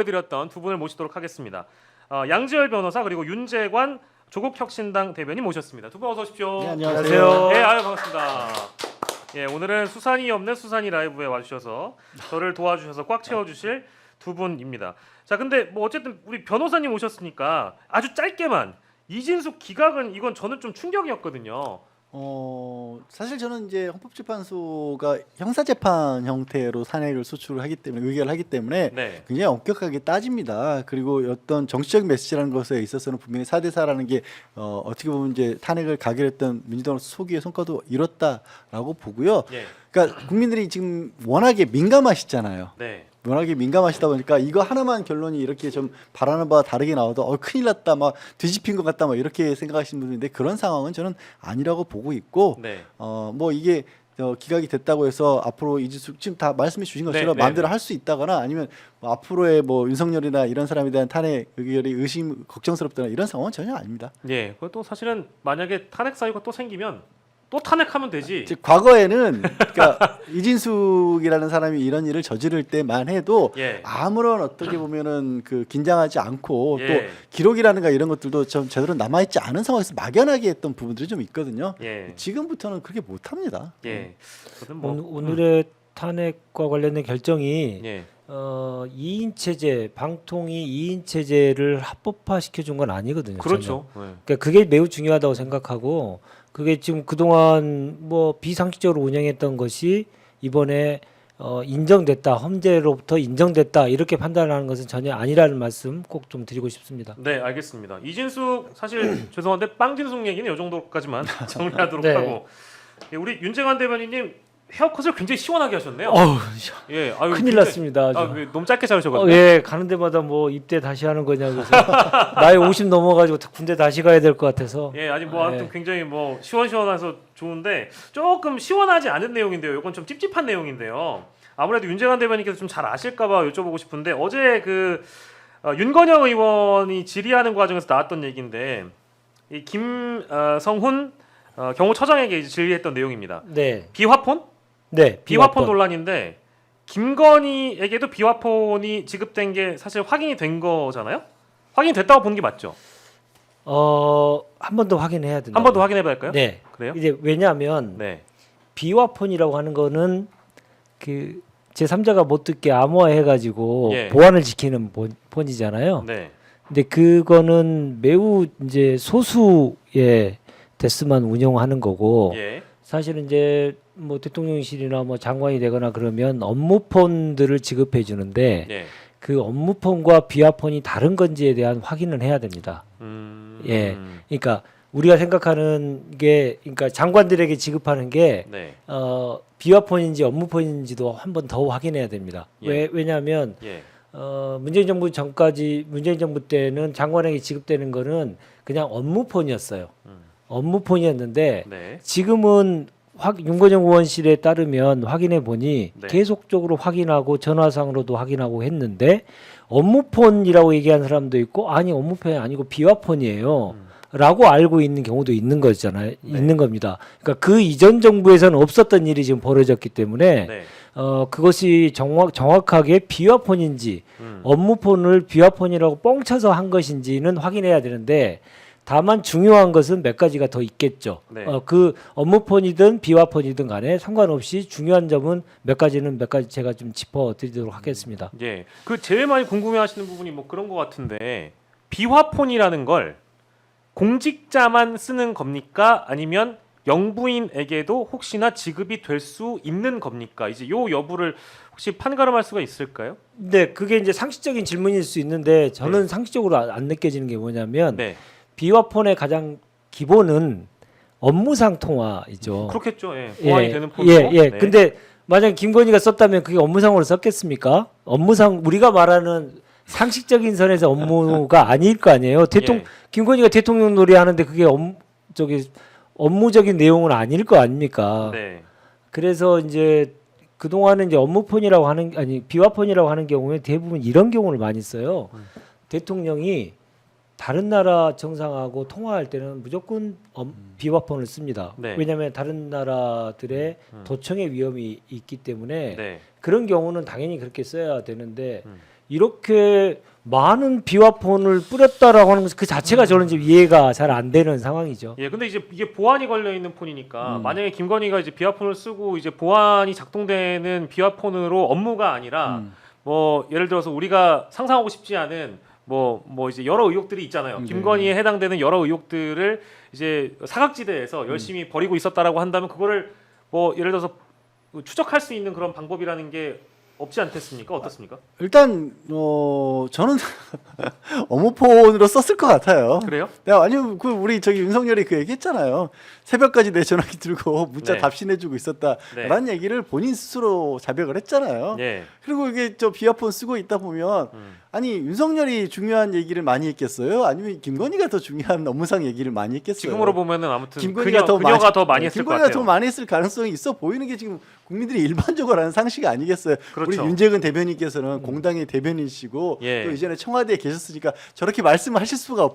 드렸던 두 분을 모시도록 하겠습니다. 양지열 변호사 그리고 윤재관 조국혁신당 대변인 모셨습니다. 두 분 어서 오십시오. 네, 안녕하세요. 네, 아유 반갑습니다. 예, 오늘은 수산이 없는 수산이 라이브에 와주셔서 저를 도와주셔서 꽉 채워주실 두 분입니다. 자, 근데 뭐 어쨌든 우리 변호사님 오셨으니까 아주 짧게만 이진숙 기각은 이건 저는 좀 충격이었거든요. 사실 저는 이제 헌법재판소가 형사재판 형태로 탄핵을 소추를 하기 때문에 의결을 하기 때문에 네, 굉장히 엄격하게 따집니다. 그리고 어떤 정치적 메시지라는 것에 있어서는 분명히 4대4라는 게 어떻게 보면 이제 탄핵을 가결했던 민주당으로서 소기의 성과도 이뤘다라고 보고요. 예, 그러니까 국민들이 지금 워낙에 민감하시잖아요. 네, 워낙에 민감하시다 보니까 이거 하나만 결론이 이렇게 좀 바라는 바와 다르게 나와도 큰일 났다 막 뒤집힌 것 같다 막 이렇게 생각하시는 분들인데 그런 상황은 저는 아니라고 보고 있고 네, 뭐 이게 기각이 됐다고 해서 앞으로 이진숙 지금 다 말씀해 주신 것처럼 네, 마음대로 네. 할 수 있다거나 아니면 뭐 앞으로의 뭐 윤석열이나 이런 사람에 대한 탄핵 의결이 의심 걱정스럽다나 이런 상황은 전혀 아닙니다. 예. 그것도 사실은 만약에 탄핵 사유가 또 생기면 또 탄핵하면 되지. 즉 과거에는 그러니까 이진숙이라는 사람이 이런 일을 저지를 때만 해도 예. 아무런 어떻게 보면은 그 긴장하지 않고 예. 또 기록이라는가 이런 것들도 좀 제대로 남아 있지 않은 상황에서 막연하게 했던 부분들이 좀 있거든요. 예. 지금부터는 그렇게 못 합니다. 예. 저는 뭐 오늘의 탄핵과 관련된 결정이 예. 2인 체제, 방통위 2인 체제를 합법화 시켜준 건 아니거든요. 그렇죠. 예. 그러니까 그게 매우 중요하다고 생각하고 그게 지금 그동안 뭐 비상식적으로 운영했던 것이 이번에 인정됐다, 헌재로부터 인정됐다 이렇게 판단하는 것은 전혀 아니라는 말씀 꼭 좀 드리고 싶습니다. 네, 알겠습니다. 이진숙 사실 죄송한데 빵진숙 얘기는 이 정도까지만 정리하도록 네. 하고 예, 우리 윤재관 대변인님 헤어컷을 굉장히 시원하게 하셨네요. 예, 아유, 큰일 굉장히- 났습니다. 아, 왜 너무 짧게 자르셔가지고. 예, 가는 데마다 뭐 입대 다시 하는 거냐 그래서 나이 50 넘어가지고 군대 다시 가야 될 것 같아서 예, 아니 뭐 아무튼 네. 굉장히 뭐 시원시원해서 좋은데 조금 시원하지 않은 내용인데요. 이건 좀 찝찝한 내용인데요. 아무래도 윤재관 대변인께서 좀 잘 아실까봐 여쭤보고 싶은데 어제 그 윤건영 의원이 질의하는 과정에서 나왔던 얘기인데 이 김성훈 경호처장에게 이제 질의했던 내용입니다. 네, 비화폰? 네, 비화폰 논란인데 김건희에게도 비화폰이 지급된 게 사실 확인이 된 거잖아요. 확인됐다고 보는 게 맞죠? 한 번 더 확인해야 된다. 한 번 더 확인해 볼까요? 네. 그래요? 이제 왜냐하면 네. 비화폰이라고 하는 거는 그 제3자가 못 듣게 암호화해가지고 예. 보안을 지키는 폰이잖아요. 네. 근데 그거는 매우 이제 소수의 데스만 운영하는 거고 예. 사실은 이제 뭐 대통령실이나 뭐 장관이 되거나 그러면 업무폰들을 지급해 주는데 예. 그 업무폰과 비화폰이 다른 건지에 대한 확인을 해야 됩니다. 예. 그러니까 우리가 생각하는 게 그러니까 장관들에게 지급하는 게 네. 비화폰인지 업무폰인지도 한 번 더 확인해야 됩니다. 예. 왜냐하면 예. 문재인 정부 전까지 문재인 정부 때는 장관에게 지급되는 거는 그냥 업무폰이었어요. 업무폰이었는데 네. 지금은 윤건영 의원실에 따르면 확인해 보니 네. 계속적으로 확인하고 전화상으로도 확인하고 했는데 업무폰이라고 얘기하는 사람도 있고 아니 업무폰이 아니고 비화폰이에요. 라고 알고 있는 경우도 있는 거잖아요. 있는 겁니다. 그러니까 그 이전 정부에서는 없었던 일이 지금 벌어졌기 때문에 네. 그것이 정확하게 비화폰인지 업무폰을 비화폰이라고 뻥쳐서 한 것인지는 확인해야 되는데 다만 중요한 것은 몇 가지가 더 있겠죠. 네. 그 업무폰이든 비화폰이든 간에 상관없이 중요한 점은 몇 가지 제가 좀 짚어드리도록 하겠습니다. 예. 그 제일 많이 궁금해하시는 부분이 뭐 그런 것 같은데 비화폰이라는 걸 공직자만 쓰는 겁니까? 아니면 영부인에게도 혹시나 지급이 될 수 있는 겁니까? 이제 요 여부를 혹시 판가름할 수가 있을까요? 네, 그게 이제 상식적인 질문일 수 있는데 저는 네. 상식적으로 안 느껴지는 게 뭐냐면 네. 비화폰의 가장 기본은 업무상 통화이죠. 그렇겠죠. 예. 보안이 되는 폰이고. 예. 네. 근데 만약 김건희가 썼다면 그게 업무상으로 썼겠습니까? 업무상 우리가 말하는 상식적인 선에서 업무가 아닐 거 아니에요. 예. 김건희가 대통령 놀이하는데 그게 업무적인 내용은 아닐 거 아닙니까? 네. 그래서 이제 그동안은 이제 업무폰이라고 하는 비화폰이라고 하는 경우에 대부분 이런 경우를 많이 써요. 대통령이 다른 나라 정상하고 통화할 때는 무조건 비화폰을 씁니다. 네. 왜냐하면 다른 나라들의 도청의 위험이 있기 때문에 네. 그런 경우는 당연히 그렇게 써야 되는데 이렇게 많은 비화폰을 뿌렸다라고 하는 것 그 자체가 저는 지금 이해가 잘 안 되는 상황이죠. 예, 근데 이제 이게 보안이 걸려 있는 폰이니까 만약에 김건희가 이제 비화폰을 쓰고 이제 보안이 작동되는 비화폰으로 업무가 아니라 뭐 예를 들어서 우리가 상상하고 싶지 않은 뭐 이제 여러 의혹들이 있잖아요. 네. 김건희에 해당되는 여러 의혹들을 이제 사각지대에서 열심히 벌이고 있었다라고 한다면 그거를 뭐 예를 들어서 추적할 수 있는 그런 방법이라는 게 없지 않겠습니까? 어떻습니까? 일단 저는 어머폰으로 썼을 것 같아요. 그래요? 아니면 그 우리 저기 윤석열이 그 얘기했잖아요. 새벽까지 내 전화기 들고 문자 네. 답신해주고 있었다라는 얘기를 본인 스스로 자백을 했잖아요. 예. 그리고 이게 저 비화폰 쓰고 있다 보면 아니 윤석열이 중요한 얘기를 많이 했겠어요? 아니면 김건희가 더 중요한 업무상 얘기를 많이 했겠어요? 지금으로 보면은 아무튼 김건희가 그녀가 더 많이 했을 것 김건희가 같아요. 더 많이 했을 가능성이 있어 보이는 게 지금 국민들이 일반적으로 하는 상식이 아니겠어요? 그렇죠. 우리 윤재근 대변인께서는 공당의 대변인이시고 예. 또 이전에 청와대에 계셨으니까 저렇게 말씀을 하실 수가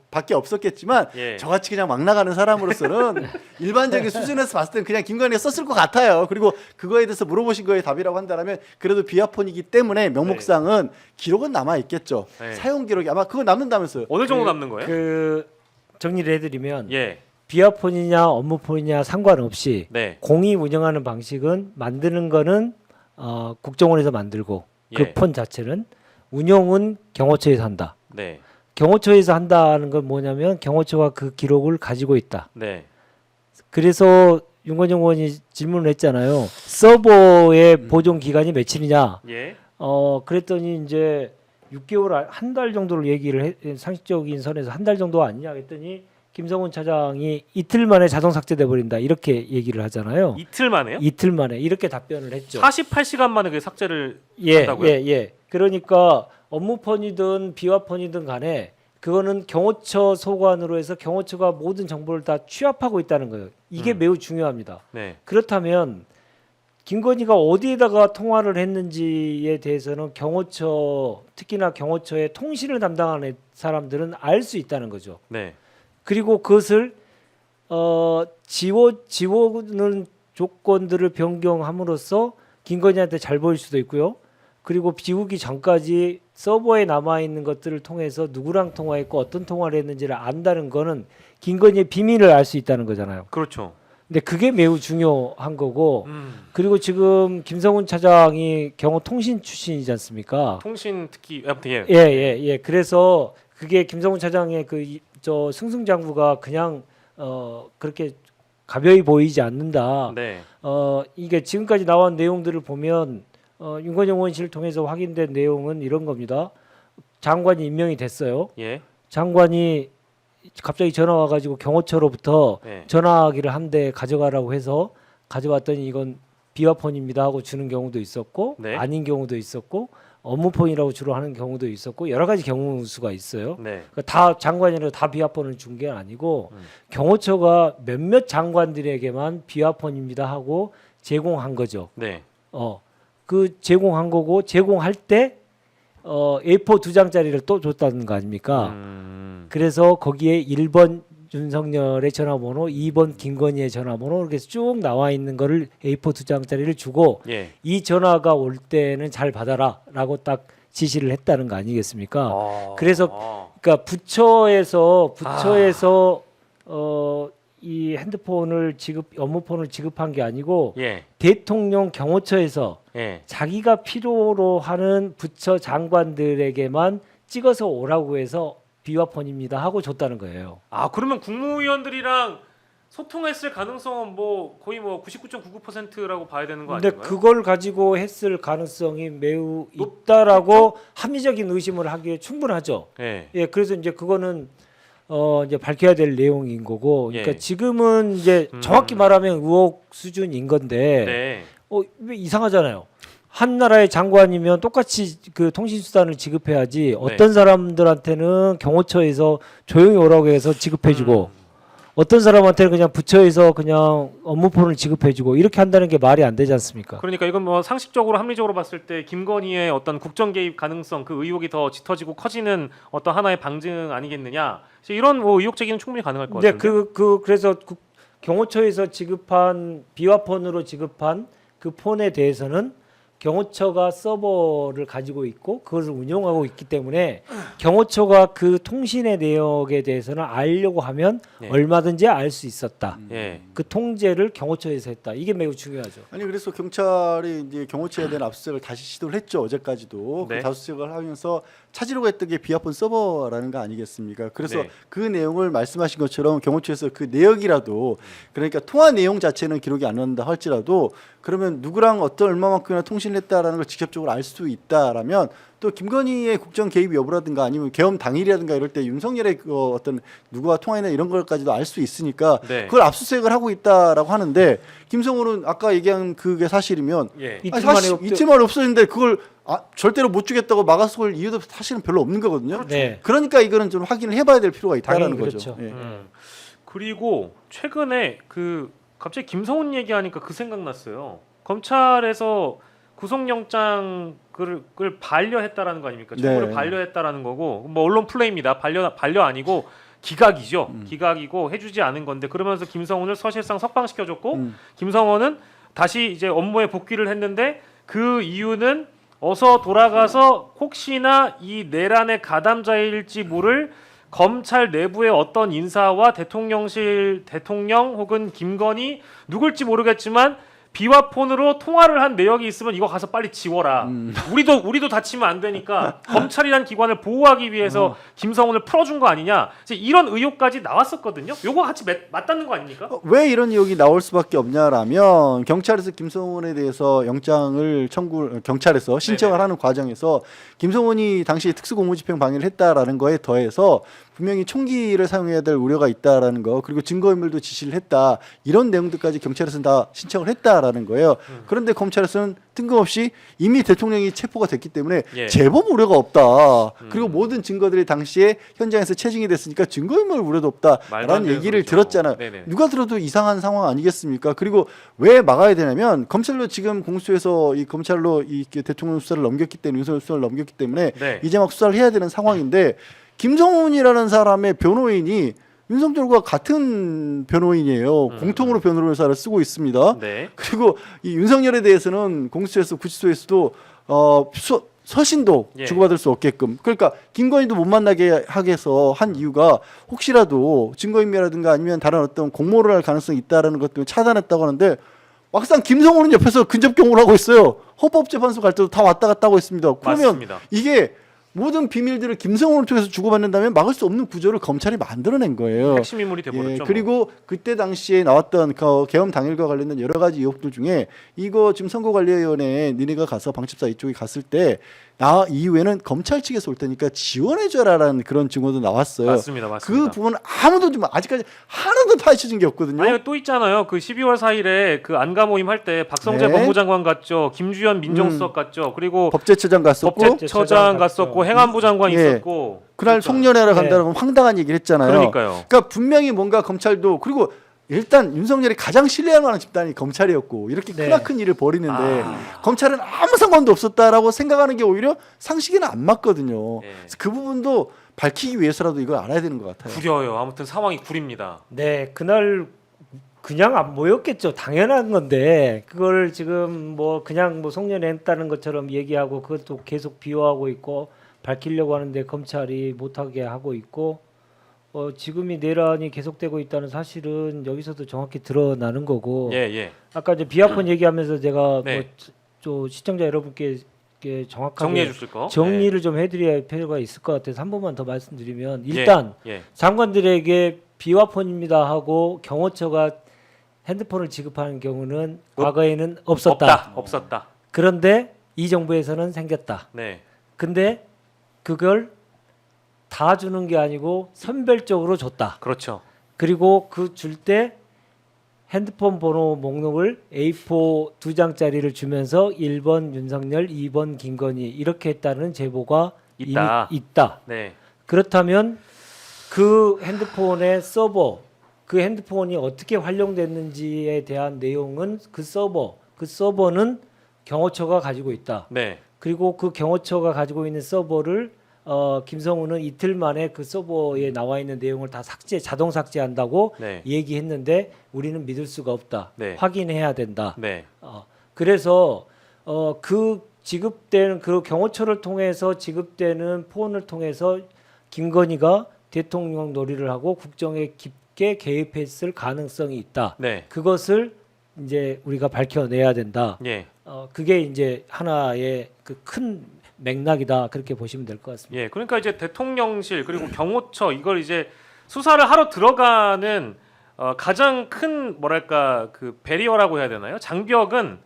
밖에 없었겠지만 예. 저같이 그냥 막 나가는 사람으로서는 일반적인 수준에서 봤을 때는 그냥 김건희가 썼을 것 같아요. 그리고 그거에 대해서 물어보신 거에 답이라고 한다면 그래도 비화폰이기 때문에 명목상은 기록은 남아 있겠죠. 네. 사용 기록이 아마 그거 남는다면서요. 어느 정도 남는 거예요? 그 정리를 해드리면 예. 비화폰이냐 업무폰이냐 상관없이 네. 공이 운영하는 방식은 만드는 거는 국정원에서 만들고 그 예. 폰 자체는 운영은 경호처에서 한다. 네. 경호처에서 한다는 건 뭐냐면 경호처가 그 기록을 가지고 있다. 네. 그래서 윤건영 의원이 질문을 했잖아요. 서버의 보존 기간이 며칠이냐? 예. 그랬더니 이제 6개월 한 달 정도를 얘기를 상식적인 선에서 한 달 정도 아니냐 했더니 김성훈 차장이 이틀 만에 자동 삭제돼 버린다 이렇게 얘기를 하잖아요. 이틀 만에요? 이틀 만에 이렇게 답변을 했죠. 48시간 만에 그 삭제를 예, 한다고요? 예. 그러니까 업무폰이든 비화폰이든 간에 그거는 경호처 소관으로 해서 경호처가 모든 정보를 다 취합하고 있다는 거예요. 이게 매우 중요합니다. 네. 그렇다면 김건희가 어디에다가 통화를 했는지에 대해서는 경호처 특히나 경호처의 통신을 담당하는 사람들은 알 수 있다는 거죠. 네. 그리고 그것을 지워는 조건들을 변경함으로써 김건희한테 잘 보일 수도 있고요. 그리고 지우기 전까지 서버에 남아 있는 것들을 통해서 누구랑 통화했고 어떤 통화를 했는지를 안다는 거는 김건희의 비밀을 알 수 있다는 거잖아요. 그렇죠. 근데 그게 매우 중요한 거고 그리고 지금 김성훈 차장이 경호통신 출신이지 않습니까? 통신 특히 아무튼 예. 예. 그래서 그게 김성훈 차장의 저 승승장구가 그냥 그렇게 가벼이 보이지 않는다. 네. 이게 지금까지 나온 내용들을 보면 윤건영 의원실을 통해서 확인된 내용은 이런 겁니다. 장관이 임명이 됐어요. 예. 장관이 갑자기 전화 와가지고 경호처로부터 네. 전화기를 한 대 가져가라고 해서 가져왔더니 이건 비화폰입니다 하고 주는 경우도 있었고 네. 아닌 경우도 있었고 업무폰이라고 주로 하는 경우도 있었고 여러 가지 경우 수가 있어요. 네. 그러니까 다 장관이라도 다 비화폰을 준 게 아니고 경호처가 몇몇 장관들에게만 비화폰입니다 하고 제공한 거죠. 네. 그 제공한 거고 제공할 때 A4 2장짜리를 또 줬다는 거 아닙니까? 그래서 거기에 1번 윤석열의 전화번호, 2번 김건희의 전화번호 이렇게 쭉 나와 있는 거를 A4 2장짜리를 주고 예. 이 전화가 올 때는 잘 받아라라고 딱 지시를 했다는 거 아니겠습니까? 그래서 그러니까 부처에서 이 핸드폰을 업무폰을 지급한 게 아니고 예. 대통령 경호처에서 예. 자기가 필요로 하는 부처 장관들에게만 찍어서 오라고 해서 비화폰입니다 하고 줬다는 거예요. 그러면 국무위원들이랑 소통했을 가능성은 뭐 거의 뭐 99.99%라고 봐야 되는 거 근데 아닌가요? 그걸 가지고 했을 가능성이 매우 있다라고 합리적인 의심을 하기에 충분하죠. 예. 예, 그래서 이제 그거는 이제 밝혀야 될 내용인 거고, 그러니까 예. 지금은 이제 정확히 말하면 의혹 수준인 건데, 네. 왜 이상하잖아요. 한 나라의 장관이면 똑같이 그 통신 수단을 지급해야지. 어떤 사람들한테는 경호처에서 조용히 오라고 해서 지급해주고, 어떤 사람한테는 그냥 부처에서 그냥 업무폰을 지급해주고 이렇게 한다는 게 말이 안 되지 않습니까? 그러니까 이건 뭐 상식적으로 합리적으로 봤을 때 김건희의 어떤 국정 개입 가능성 그 의혹이 더 짙어지고 커지는 어떤 하나의 방증 아니겠느냐. 이런 뭐 의혹 제기는 충분히 가능할 것 근데 같은데. 그래서 경호처에서 지급한 비화폰으로 지급한 그 폰에 대해서는 경호처가 서버를 가지고 있고 그것을 운영하고 있기 때문에 경호처가 그 통신의 내역에 대해서는 알려고 하면 네. 얼마든지 알 수 있었다. 예. 그 통제를 경호처에서 했다. 이게 매우 중요하죠. 아니 그래서 경찰이 이제 경호처에 대한 압수수색을 다시 시도를 했죠. 어제까지도 네. 그 압수수색을 하면서 찾으려고 했던 게 비아폰 서버라는 거 아니겠습니까? 그래서 네. 그 내용을 말씀하신 것처럼 경호처에서 그 내역이라도 그러니까 통화 내용 자체는 기록이 안 난다 할지라도 그러면 누구랑 어떤 얼마만큼이나 통신을 했다라는 걸 직접적으로 알 수 있다라면 또 김건희의 국정 개입 여부라든가 아니면 계엄 당일이라든가 이럴 때 윤석열의 그 어떤 누구와 통화나 이런 걸까지도 알 수 있으니까 네. 그걸 압수수색을 하고 있다라고 하는데 김성호는 아까 얘기한 그게 사실이면 예. 이틀 만에 이틀 만에 없어졌는데 그걸 절대로 못 주겠다고 막아설 이유도 사실은 별로 없는 거거든요. 네. 그러니까 이거는 좀 확인을 해봐야 될 필요가 있다라는 당연히 거죠. 그렇죠. 예. 그리고 최근에 그 갑자기 김성훈 얘기하니까 그 생각났어요. 검찰에서 구속영장을 반려했다라는 거 아닙니까? 청구를 네. 반려했다라는 거고 뭐 언론 플레이입니다. 반려 아니고 기각이죠. 기각이고 해주지 않은 건데 그러면서 김성훈을 사실상 석방시켜줬고 김성원은 다시 이제 업무에 복귀를 했는데 그 이유는 어서 돌아가서 혹시나 이 내란의 가담자일지 모를 검찰 내부의 어떤 인사와 대통령실 대통령 혹은 김건희 누굴지 모르겠지만 비화폰으로 통화를 한 내역이 있으면 이거 가서 빨리 지워라. 우리도 다치면 안 되니까 검찰이란 기관을 보호하기 위해서 김성훈을 풀어준 거 아니냐. 이제 이런 의혹까지 나왔었거든요. 요거 같이 맞닿는 거 아닙니까? 왜 이런 의혹이 나올 수밖에 없냐라면 경찰에서 김성훈에 대해서 경찰에서 신청을 네네. 하는 과정에서 김성훈이 당시 특수공무집행 방해를 했다라는 거에 더해서 분명히 총기를 사용해야 될 우려가 있다라는 거 그리고 증거인멸도 지시를 했다 이런 내용들까지 경찰에서는 다 신청을 했다라는 거예요. 그런데 검찰에서는 뜬금없이 이미 대통령이 체포가 됐기 때문에 예. 제법 우려가 없다. 그리고 모든 증거들이 당시에 현장에서 체증이 됐으니까 증거인멸 우려도 말도 안 없다라는 되는 얘기를 소리죠. 들었잖아요. 네네. 누가 들어도 이상한 상황 아니겠습니까? 그리고 왜 막아야 되냐면 검찰로 지금 공수처에서 이 검찰로 이 대통령 수사를 넘겼기 때문에 윤석열 수사를 넘겼기 때문에 네. 이제 막 수사를 해야 되는 상황인데 김성훈이라는 사람의 변호인이 윤석열과 같은 변호인이에요. 공통으로 변호사를 쓰고 있습니다. 네. 그리고 이 윤석열에 대해서는 공수처에서 구치소에서도 서신도 예. 주고받을 수 없게끔 그러니까 김건희도 못 만나게 하게 해서 한 이유가 혹시라도 증거인멸이라든가 아니면 다른 어떤 공모를 할 가능성이 있다라는 것 때문에 차단했다고 하는데 막상 김성훈은 옆에서 근접경호를 하고 있어요. 헌법재판소 갈 때도 다 왔다 갔다 하고 있습니다. 그러면 맞습니다. 이게 모든 비밀들을 김성훈을 통해서 주고받는다면 막을 수 없는 구조를 검찰이 만들어낸 거예요. 핵심 인물이 돼버렸죠. 예, 뭐. 그리고 그때 당시에 나왔던 그 계엄 당일과 관련된 여러 가지 의혹들 중에 이거 지금 선거관리위원회에 니네가 가서 방첩사 이쪽에 갔을 때 나 이후에는 검찰 측에서 올 테니까 지원해줘라라는 그런 증언도 나왔어요. 맞습니다. 맞습니다. 그 부분은 아무도 좀 아직까지 하나도 파헤쳐진 게 없거든요. 아니 또 있잖아요. 그 12월 4일에 그 안가 모임 할 때 박성재 네. 법무장관 갔죠. 김주현 민정수석 갔죠. 그리고 법제처장 갔었고 법제처장 갔었고 행안부 장관 예. 있었고 그날 그러니까. 송년회를 네. 간다고 황당한 얘기를 했잖아요. 그러니까요. 그러니까 분명히 뭔가 검찰도 그리고 일단 윤석열이 가장 신뢰할 만한 집단이 검찰이었고 이렇게 네. 크나큰 일을 벌이는데 검찰은 아무 상관도 없었다라고 생각하는 게 오히려 상식에는 안 맞거든요. 예. 그래서 그 부분도 밝히기 위해서라도 이걸 알아야 되는 것 같아요. 구려요. 아무튼 상황이 구립니다. 네, 그날 그냥 안 모였겠죠. 당연한 건데 그걸 지금 뭐 그냥 뭐 송년회 했다는 것처럼 얘기하고 그것도 계속 비호하고 있고 밝히려고 하는데 검찰이 못하게 하고 있고 지금이 내란이 계속되고 있다는 사실은 여기서도 정확히 드러나는 거고 예, 예. 아까 이제 비아폰 얘기하면서 제가 네. 또 시청자 여러분께 이렇게 정확하게 정리해 주실 거. 정리를 좀 해드려야 필요가 있을 것 같아서 한 번만 더 말씀드리면 일단 예. 장관들에게 비화폰입니다 하고 경호처가 핸드폰을 지급하는 경우는 과거에는 없었다. 없었다. 그런데 이 정부에서는 생겼다. 네. 근데 그걸 다 주는 게 아니고 선별적으로 줬다. 그렇죠. 그리고 그 줄 때 핸드폰 번호 목록을 A4 2장짜리를 주면서 1번 윤석열, 2번 김건희 이렇게 했다는 제보가 있다. 이미 있다. 네. 그렇다면 그 핸드폰의 서버, 그 핸드폰이 어떻게 활용됐는지에 대한 내용은 그 서버는 경호처가 가지고 있다. 네. 그리고 그 경호처가 가지고 있는 서버를 김성우는 이틀 만에 그 서버에 나와 있는 내용을 다 자동 삭제한다고 네. 얘기했는데 우리는 믿을 수가 없다. 네. 확인해야 된다. 네. 그래서 그 지급되는 그 경호처를 통해서 지급되는 폰을 통해서 김건희가 대통령 놀이를 하고 국정에 깊게 개입했을 가능성이 있다. 네. 그것을 이제 우리가 밝혀내야 된다. 예. 그게 이제 하나의 그 큰 맥락이다. 그렇게 보시면 될 것 같습니다. 예. 그러니까 이제 대통령실 그리고 경호처 이걸 이제 수사를 하러 들어가는 가장 큰 뭐랄까 그 배리어라고 해야 되나요? 장벽은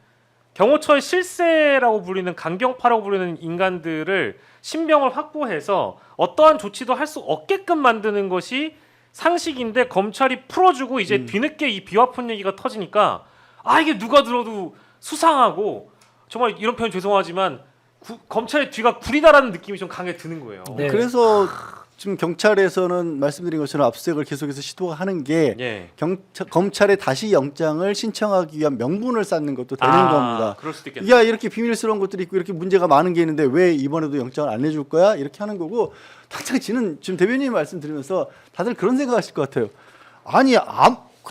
경호처의 실세라고 불리는 강경파라고 불리는 인간들을 신병을 확보해서 어떠한 조치도 할 수 없게끔 만드는 것이 상식인데 검찰이 풀어주고 이제 뒤늦게 이 비화폰 얘기가 터지니까 아 이게 누가 들어도 수상하고 정말 이런 표현 죄송하지만 검찰의 뒤가 구리다라는 느낌이 좀 강하게 드는 거예요. 네. 그래서 지금 경찰에서는 말씀드린 것처럼 압수수색을 계속해서 시도가 하는 게 예. 검찰에 다시 영장을 신청하기 위한 명분을 쌓는 것도 되는 겁니다. 그럴 수도 있겠네. 야 이렇게 비밀스러운 것들이 있고 이렇게 문제가 많은 게 있는데 왜 이번에도 영장을 안 내줄 거야? 이렇게 하는 거고 당장 지금 대변인 말씀 드리면서 다들 그런 생각하실 것 같아요. 아니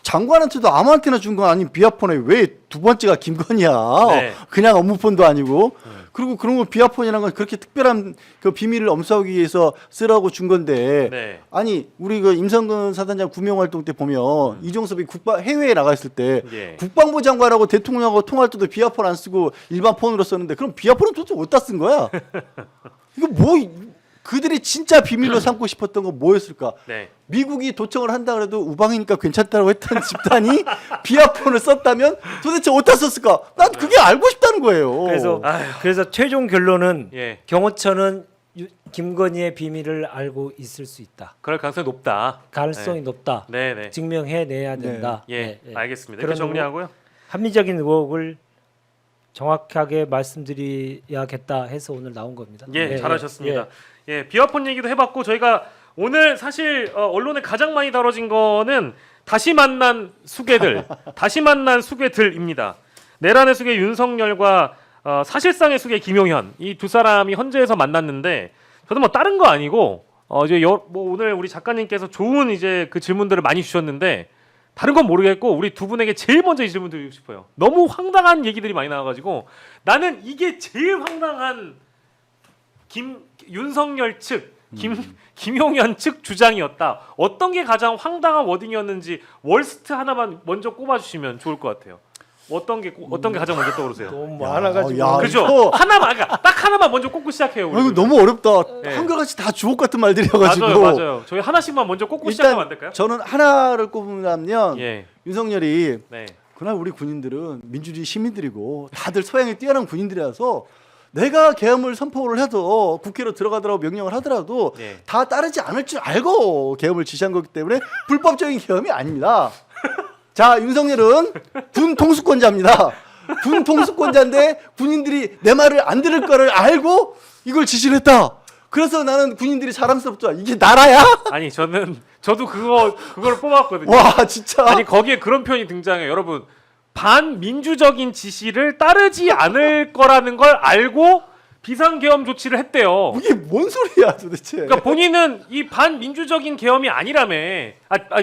장관한테도 아무한테나 준 건 아닌 비아폰에 왜 두 번째가 김건희야? 네. 그냥 업무폰도 아니고. 그리고 그런 거 비아폰이라는 건 그렇게 특별한 그 비밀을 엄수하기 위해서 쓰라고 준 건데. 네. 아니 우리 그 임성근 사단장 구명 활동 때 보면 이종섭이 해외에 나가 있을 때 예. 국방부 장관하고 대통령하고 통화할 때도 비아폰 안 쓰고 일반 폰으로 썼는데 그럼 비아폰은 도대체 어디다 쓴 거야? 이거 뭐 그들이 진짜 비밀로 삼고 싶었던 건 뭐였을까? 네. 미국이 도청을 한다 그래도 우방이니까 괜찮다고 했던 집단이 비아폰을 썼다면 도대체 어디다 썼을까? 난 그게 알고 싶다는 거예요. 그래서 최종 결론은 예. 경호처는 김건희의 비밀을 알고 있을 수 있다. 그럴 가능성이 높다. 가능성이 높다. 네, 네. 증명해내야 네. 된다. 예. 네, 네. 알겠습니다. 그런 이렇게 정리하고요. 합리적인 의혹을 정확하게 말씀드려야겠다 해서 오늘 나온 겁니다. 예, 네, 잘하셨습니다. 예, 비화폰 얘기도 해봤고 저희가 오늘 사실 언론에 가장 많이 다뤄진 거는 다시 만난 수괴들입니다. 내란의 수괴 윤석열과 사실상의 수괴 김용현 이 두 사람이 헌재에서 만났는데 저도 뭐 다른 거 아니고 이제 뭐 오늘 우리 작가님께서 좋은 이제 그 질문들을 많이 주셨는데 다른 건 모르겠고 우리 두 분에게 제일 먼저 이 질문 드리고 싶어요. 너무 황당한 얘기들이 많이 나와가지고 나는 이게 제일 황당한 윤석열 측, 김용현 측 주장이었다. 어떤 게 가장 황당한 워딩이었는지 월스트 하나만 먼저 꼽아주시면 좋을 것 같아요. 어떤 게 가장 먼저 떠오르세요? 너무 많아가지고. 야, 그죠? 이거- 하나만 딱 하나만 먼저 꼽고 시작해요. 우리. 이거 너무 어렵다. 네. 한결같이 다 주옥 같은 말들이어가지고. 맞아요. 저희 하나씩만 먼저 꼽고 시작하면 안 될까요? 저는 하나를 꼽으면 예, 윤석열이 네, 그날 우리 군인들은 민주주의 시민들이고 다들 소양이 뛰어난 군인들이라서 내가 계엄을 선포를 해도 국회로 들어가더라도 명령을 하더라도 예. 다 따르지 않을 줄 알고 계엄을 지시한 거기 때문에 불법적인 계엄이 아닙니다. 자, 윤석열은 군 통수권자입니다. 군 통수권자인데 군인들이 내 말을 안 들을 거를 알고 이걸 지시를 했다. 그래서 나는 군인들이 자랑스럽다. 이게 나라야? 아니 저도 그걸 뽑았거든요. 와, 진짜. 아니 거기에 그런 표현이 등장해요. 여러분 반민주적인 지시를 따르지 않을 거라는 걸 알고 비상계엄 조치를 했대요. 이게 뭔 소리야 도대체. 그러니까 본인은 이 반민주적인 계엄이 아니라며.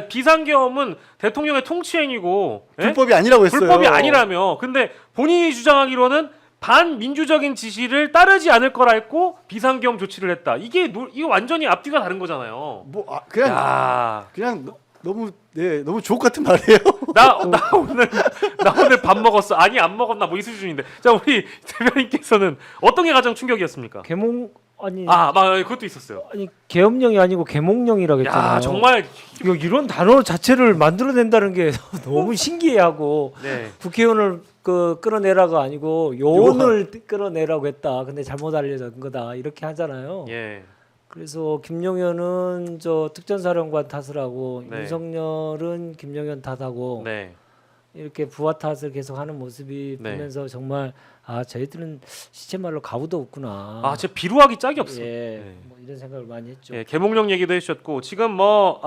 비상계엄은 대통령의 통치행위고 예? 불법이 아니라고 했어요. 불법이 아니라며. 근데 본인이 주장하기로는 반민주적인 지시를 따르지 않을 걸 알고 비상계엄 조치를 했다. 이게 완전히 앞뒤가 다른 거잖아요. 그냥 너무 주옥 같은 말이에요. 나 오늘 밥 먹었어. 아니 안 먹었나 뭐 이 수준인데. 자 우리 대변인께서는 어떤 게 가장 충격이었습니까? 그것도 있었어요. 아니 계엄령이 아니고 계몽령이라고 했잖아요. 야 정말 이런 단어 자체를 만들어낸다는 게 너무 신기해하고 네. 국회의원을 끌어내라가 아니고 요원을 끌어내라고 했다. 근데 잘못 알려진 거다 이렇게 하잖아요. 예. 그래서 김용현은 저 특전사령관 탓을 하고 네. 윤석열은 김용현 탓하고 네. 이렇게 부하 탓을 계속하는 모습이 네. 보면서 정말 저희들은 시체말로 가부도 없구나. 진짜 비루하기 짝이 없어. 예, 네. 뭐 이런 생각을 많이 했죠. 예, 개몽령 얘기도 해주셨고 지금 뭐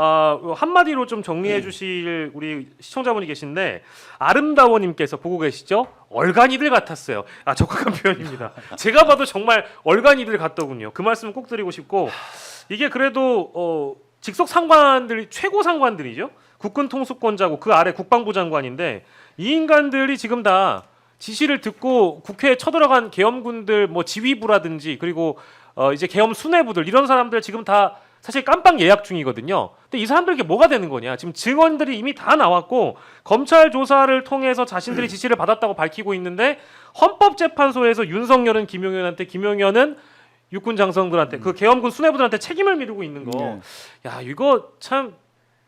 한마디로 좀 정리해주실 우리 시청자분이 계신데 아름다워님께서 보고 계시죠? 얼간이들 같았어요. 적확한 표현입니다. 제가 봐도 정말 얼간이들 같더군요. 그 말씀을 꼭 드리고 싶고 이게 그래도 직속 상관들이 최고 상관들이죠. 국군 통수권자고 그 아래 국방부 장관인데 이 인간들이 지금 다 지시를 듣고 국회에 쳐들어간 계엄군들 뭐 지휘부라든지 그리고 이제 계엄 수뇌부들 이런 사람들 지금 다 사실 깜빵 예약 중이거든요. 근데 이 사람들에게 뭐가 되는 거냐? 지금 증언들이 이미 다 나왔고 검찰 조사를 통해서 자신들이 지시를 받았다고 밝히고 있는데 헌법재판소에서 윤석열은 김용현한테, 김용현은 육군 장성들한테 그 계엄군 수뇌부들한테 책임을 미루고 있는 거. 네. 야 이거 참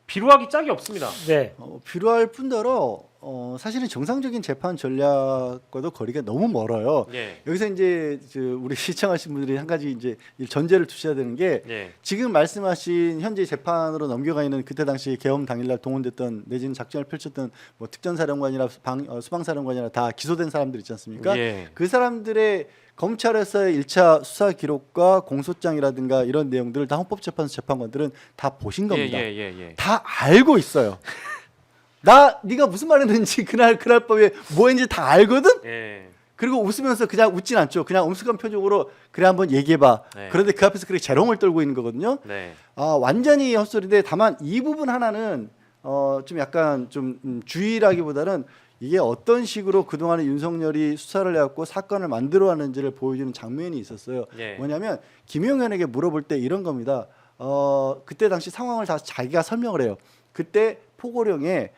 비루하기 짝이 없습니다. 네. 필요할 뿐더러 사실은 정상적인 재판 전략과도 거리가 너무 멀어요. 예. 여기서 이제 우리 시청하신 분들이 한 가지 이제 전제를 두셔야 되는 게 예. 지금 말씀하신 현재 재판으로 넘겨가 있는 그때 당시 계엄 당일날 동원됐던 내지는 작전을 펼쳤던 뭐 특전사령관이나 수방사령관이나 다 기소된 사람들 있지 않습니까? 예. 그 사람들의 검찰에서의 1차 수사 기록과 공소장이라든가 이런 내용들을 다 헌법재판소 재판관들은 다 보신 겁니다. 예. 다 알고 있어요. 네가 무슨 말했는지 그날 밤에 뭐 했는지 다 알거든. 예. 그리고 웃으면서 그냥 웃진 않죠. 그냥 엄숙한 표정으로 그래 한번 얘기해봐. 네. 그런데 그 앞에서 그렇게 재롱을 떨고 있는 거거든요. 네. 완전히 헛소리인데 다만 이 부분 하나는 좀 약간 좀 주의라기보다는 이게 어떤 식으로 그동안에 윤석열이 수사를 해왔고 사건을 만들어왔는지를 보여주는 장면이 있었어요. 예. 뭐냐면 김용현에게 물어볼 때 이런 겁니다. 그때 당시 상황을 다 자기가 설명을 해요. 그때 포고령에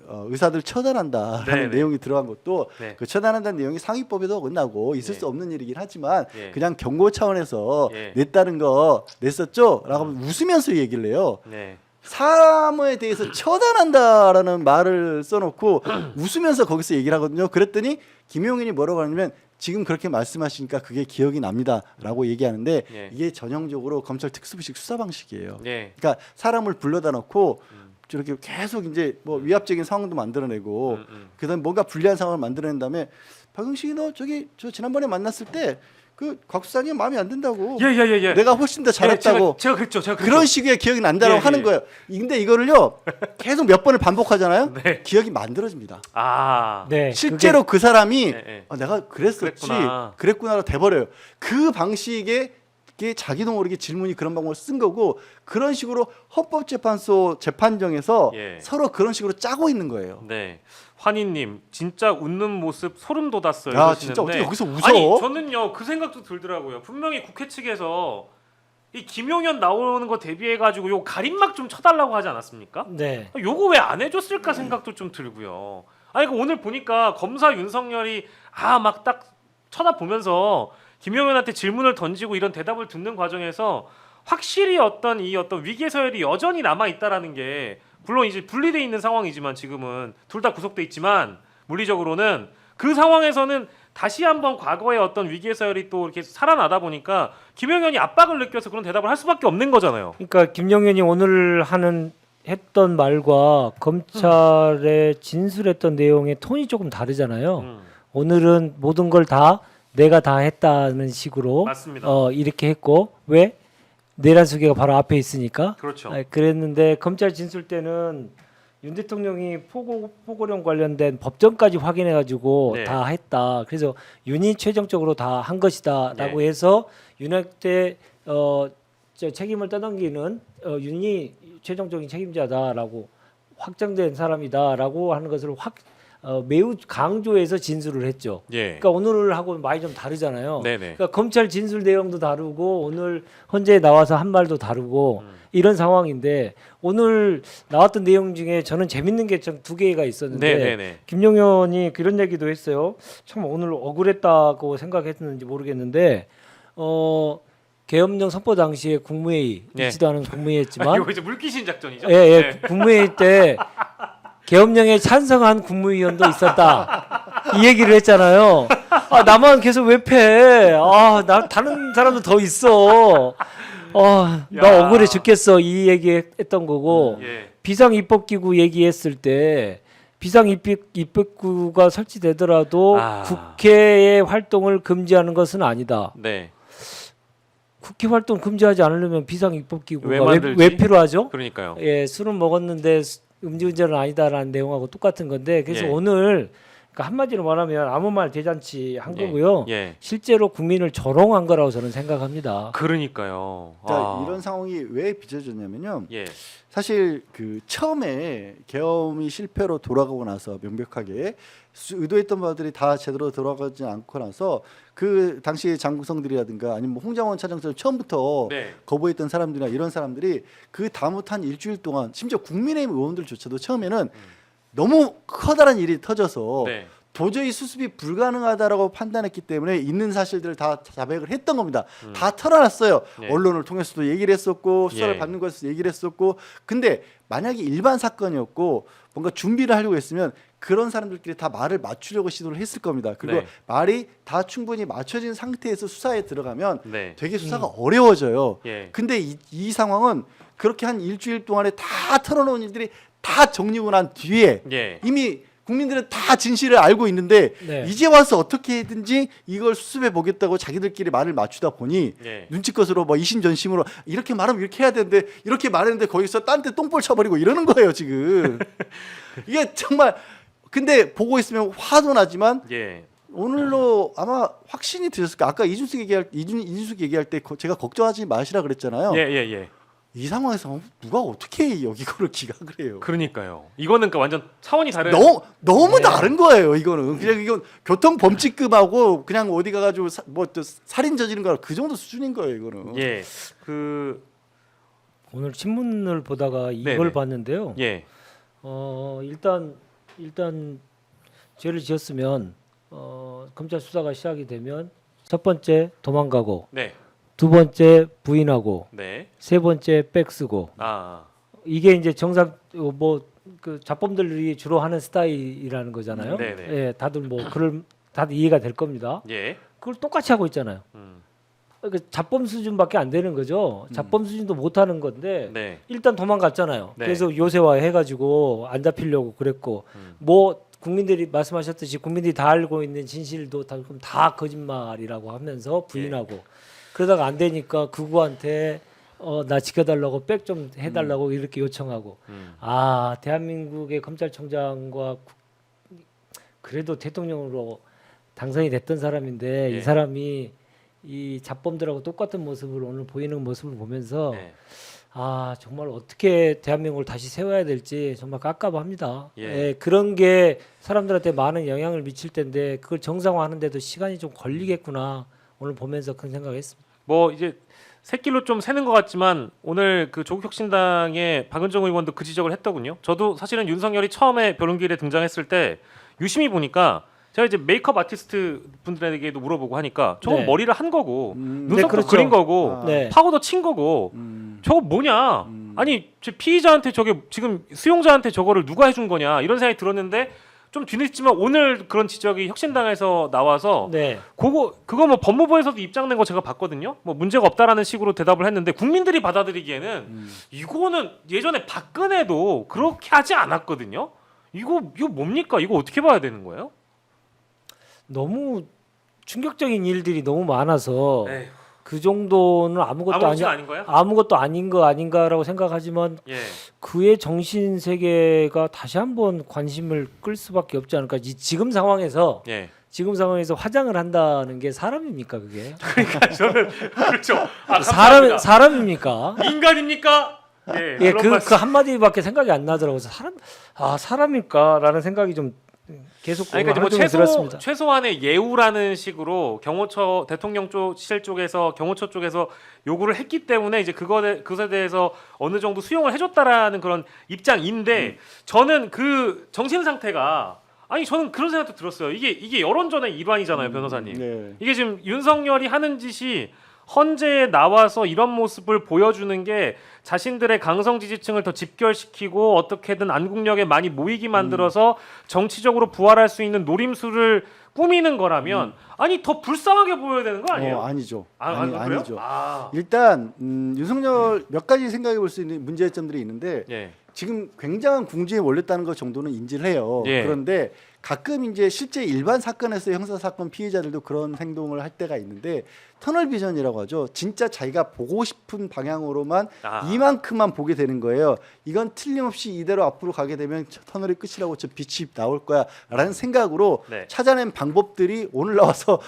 의사들 처단한다라는 네네. 내용이 들어간 것도 네. 그 처단한다는 내용이 상위법에도 어긋나고 있을 네. 수 없는 일이긴 하지만 예. 그냥 경고 차원에서 예. 냈다는 거 냈었죠?라고 하면 웃으면서 얘기를 해요. 네. 사람에 대해서 처단한다라는 말을 써놓고 웃으면서 거기서 얘기를 하거든요. 그랬더니 김용현이 뭐라고 하냐면 지금 그렇게 말씀하시니까 그게 기억이 납니다라고 얘기하는데 예. 이게 전형적으로 검찰 특수부식 수사 방식이에요. 예. 그러니까 사람을 불러다 놓고 저렇게 계속 이제 뭐 위압적인 상황도 만들어내고 그다음에 뭔가 불리한 상황을 만들어낸 다음에 박영식이 너 저 지난번에 만났을 때 그 곽수산이 마음에 안 든다고. 예. 내가 훨씬 더 잘했다고. 제가 그랬죠. 그런 식의 기억이 난다라고 예, 하는 예. 거예요. 근데 이거를요 계속 몇 번을 반복하잖아요. 네. 기억이 만들어집니다. 아. 네. 실제로 그 사람이 네. 내가 그랬었지, 그랬구나. 그랬구나로 돼버려요. 그 방식의 게 자기도 모르게 질문이 그런 방법을 쓴 거고 그런 식으로 헌법재판소 재판정에서 예. 서로 그런 식으로 짜고 있는 거예요. 네. 환희님 진짜 웃는 모습 소름 돋았어요. 야, 이러시는데. 진짜 어떻게 여기서 웃어? 아니 저는요 그 생각도 들더라고요. 분명히 국회 측에서 이 김용현 나오는 거 대비해 가지고 요 가림막 좀 쳐달라고 하지 않았습니까? 네. 요거 왜 안 해줬을까 생각도 좀 들고요. 아니 그 오늘 보니까 검사 윤석열이 막 딱 쳐다보면서 김용현한테 질문을 던지고 이런 대답을 듣는 과정에서 확실히 어떤 위기의 서열이 여전히 남아 있다라는 게 물론 이제 분리돼 있는 상황이지만 지금은 둘 다 구속돼 있지만 물리적으로는 그 상황에서는 다시 한번 과거의 어떤 위기의 서열이 또 이렇게 살아나다 보니까 김용현이 압박을 느껴서 그런 대답을 할 수밖에 없는 거잖아요. 그러니까 김용현이 오늘 했던 말과 검찰에 진술했던 내용의 톤이 조금 다르잖아요. 오늘은 모든 걸 다 내가 다 했다는 식으로 맞습니다. 이렇게 했고 왜 내란수계가 바로 앞에 있으니까 그렇죠. 그랬는데 검찰 진술 때는 윤 대통령이 포고령 관련된 법정까지 확인해가지고 네. 다 했다. 그래서 윤이 최종적으로 다 한 것이다라고 네. 해서 윤한테 책임을 떠넘기는 윤이 최종적인 책임자다라고 확정된 사람이다라고 하는 것을 매우 강조해서 진술을 했죠. 예. 그러니까 오늘하고는 많이 좀 다르잖아요. 네네. 그러니까 검찰 진술 내용도 다르고 오늘 헌재에 나와서 한 말도 다르고 이런 상황인데 오늘 나왔던 내용 중에 저는 재밌는 게 참 두 개가 있었는데 네네네. 김용현이 그런 얘기도 했어요. 참 오늘 억울했다고 생각했는지 모르겠는데 계엄령 선포 당시에 국무회의 네. 있지도 않은 국무회의였지만 이거 이제 물귀신 작전이죠? 예, 국무회의 때 계엄령에 찬성한 국무위원도 있었다. 이 얘기를 했잖아요. 나만 계속 왜 패? 다른 사람도 더 있어. 나 억울해 죽겠어. 이 얘기했던 거고 예. 비상입법기구 얘기했을 때 비상입법기구가 설치되더라도 국회의 활동을 금지하는 것은 아니다. 네. 국회 활동 금지하지 않으려면 비상입법기구가 왜 만들지? 왜 필요하죠? 그러니까요. 예, 술은 먹었는데 음주운전은 아니다라는 내용하고 똑같은 건데 그래서 예. 오늘 그러니까 한마디로 말하면 아무 말 대잔치 한 예. 거고요. 예. 실제로 국민을 조롱한 거라고 저는 생각합니다. 그러니까요. 그러니까 이런 상황이 왜 빚어졌냐면요. 예. 사실 그 처음에 계엄이 실패로 돌아가고 나서 명백하게 의도했던 바들이 다 제대로 들어가지 않고 나서 그 당시 장구성들이라든가 아니면 뭐 홍장원 차장처럼 처음부터 네. 거부했던 사람들이나 이런 사람들이 그 다음부터 한 일주일 동안 심지어 국민의힘 의원들조차도 처음에는 너무 커다란 일이 터져서 네. 도저히 수습이 불가능하다라고 판단했기 때문에 있는 사실들을 다 자백을 했던 겁니다. 다 털어놨어요. 예. 언론을 통해서도 얘기를 했었고 수사를 예. 받는 것에서 얘기를 했었고 근데 만약에 일반 사건이었고 뭔가 준비를 하려고 했으면 그런 사람들끼리 다 말을 맞추려고 시도를 했을 겁니다. 그리고 네. 말이 다 충분히 맞춰진 상태에서 수사에 들어가면 네. 되게 수사가 어려워져요. 예. 근데 이 상황은 그렇게 한 일주일 동안에 다 털어놓은 일들이 다 정리고 난 뒤에 예. 이미 국민들은 다 진실을 알고 있는데 네. 이제 와서 어떻게든지 이걸 수습해 보겠다고 자기들끼리 말을 맞추다 보니 예. 눈치껏으로 뭐 이심전심으로 이렇게 말하면 이렇게 해야 되는데 이렇게 말했는데 거기서 딴 데 똥볼 쳐버리고 이러는 거예요 지금. 이게 정말 근데 보고 있으면 화도 나지만 예. 오늘로 아마 확신이 드셨을 거예요. 아까 이준석 얘기할 때 제가 걱정하지 마시라 그랬잖아요. 예. 예. 예. 이 상황에서 누가 어떻게 여기 거를 기각을 해요? 그러니까요. 이거는 그러니까 완전 차원이 다른. 너무 네. 다른 거예요. 이거는 그냥 이건 교통 범칙금하고 그냥 어디 가가지고 뭐또 살인 저지른 거 그 정도 수준인 거예요. 이거는. 예. 그 오늘 신문을 보다가 이걸 네네. 봤는데요. 예. 일단 죄를 지었으면 검찰 수사가 시작이 되면 첫 번째 도망가고 네. 두 번째 부인하고 네. 세 번째 백쓰고 아. 이게 이제 정상 뭐 그 자범들이 주로 하는 스타일이라는 거잖아요. 네네. 예, 다들 뭐 그럴 다들 이해가 될 겁니다. 예. 그걸 똑같이 하고 있잖아요. 그러니까 자범 수준밖에 안 되는 거죠. 자범 수준도 못 하는 건데 네. 일단 도망갔잖아요. 네. 그래서 요새화 해가지고 안 잡히려고 그랬고 뭐 국민들이 말씀하셨듯이 국민들이 다 알고 있는 진실도 다 거짓말이라고 하면서 부인하고 그러다가 안 되니까 극우한테 나 지켜달라고 백 좀 해달라고 이렇게 요청하고 아 대한민국의 검찰총장과 그래도 대통령으로 당선이 됐던 사람인데 예. 이 사람이 이 잡범들하고 똑같은 모습을 오늘 보이는 모습을 보면서 네. 아 정말 어떻게 대한민국을 다시 세워야 될지 정말 깝깝합니다. 예. 예, 그런 게 사람들한테 많은 영향을 미칠 텐데 그걸 정상화하는데도 시간이 좀 걸리겠구나 오늘 보면서 그런 생각했습니다. 뭐 이제 새길로 좀 새는 것 같지만 오늘 그 조국혁신당의 박은정 의원도 그 지적을 했더군요. 저도 사실은 윤석열이 처음에 벼른길에 등장했을 때 유심히 보니까 제가 이제 메이크업 아티스트 분들에게도 물어보고 하니까 저건 네. 머리를 한 거고 눈썹도 네, 그렇죠. 그린 거고 아. 네. 파우더 친 거고 저거 뭐냐? 아니 제 피의자한테 저게 지금 수용자한테 저거를 누가 해준 거냐 이런 생각이 들었는데 좀 뒤늦지만 오늘 그런 지적이 혁신당에서 나와서 네. 그거 뭐 법무부에서도 입장 낸 거 제가 봤거든요. 뭐 문제가 없다라는 식으로 대답을 했는데 국민들이 받아들이기에는 이거는 예전에 박근혜도 그렇게 하지 않았거든요. 이거 뭡니까? 이거 어떻게 봐야 되는 거예요? 너무 충격적인 일들이 너무 많아서 에휴, 그 정도는 아무것도 아닌 거예요? 아무것도 아닌 거 아닌가라고 생각하지만 예. 그의 정신 세계가 다시 한번 관심을 끌 수밖에 없지 않을까. 지금 상황에서 예. 화장을 한다는 게 사람입니까 그게? 그러니까 저는 그렇죠. 감사합니다. 사람입니까? 인간입니까? 예. 예, 그런 말씀. 그 한마디밖에 생각이 안 나더라고요. 사람일까라는 생각이 좀 계속 아니, 그러니까 하루 뭐 종일 들었습니다. 최소한의 예우라는 식으로 경호처 대통령 실 쪽에서 경호처 쪽에서 요구를 했기 때문에 이제 그것에 대해서 어느 정도 수용을 해줬다라는 그런 입장인데 저는 그 정신 상태가 아니 저는 그런 생각도 들었어요. 이게 여론전의 일환이잖아요, 변호사님. 네. 이게 지금 윤석열이 하는 짓이 헌재에 나와서 이런 모습을 보여주는 게 자신들의 강성 지지층을 더 집결시키고 어떻게든 안국역에 많이 모이게 만들어서 정치적으로 부활할 수 있는 노림수를 꾸미는 거라면 아니 더 불쌍하게 보여야 되는 거 아니에요? 아니죠. 그래요? 아니죠. 아. 일단 윤석열 몇 가지 생각해 볼 수 있는 문제점들이 있는데 예. 지금 굉장한 궁지에 몰렸다는 것 정도는 인지를 해요. 예. 그런데 가끔 이제 실제 일반 사건에서 형사 사건 피해자들도 그런 행동을 할 때가 있는데 터널 비전이라고 하죠. 진짜 자기가 보고 싶은 방향으로만 이만큼만 보게 되는 거예요. 이건 틀림없이 이대로 앞으로 가게 되면 터널이 끝이라고 저 빛이 나올 거야라는 생각으로 네. 찾아낸 방법들이 오늘 나와서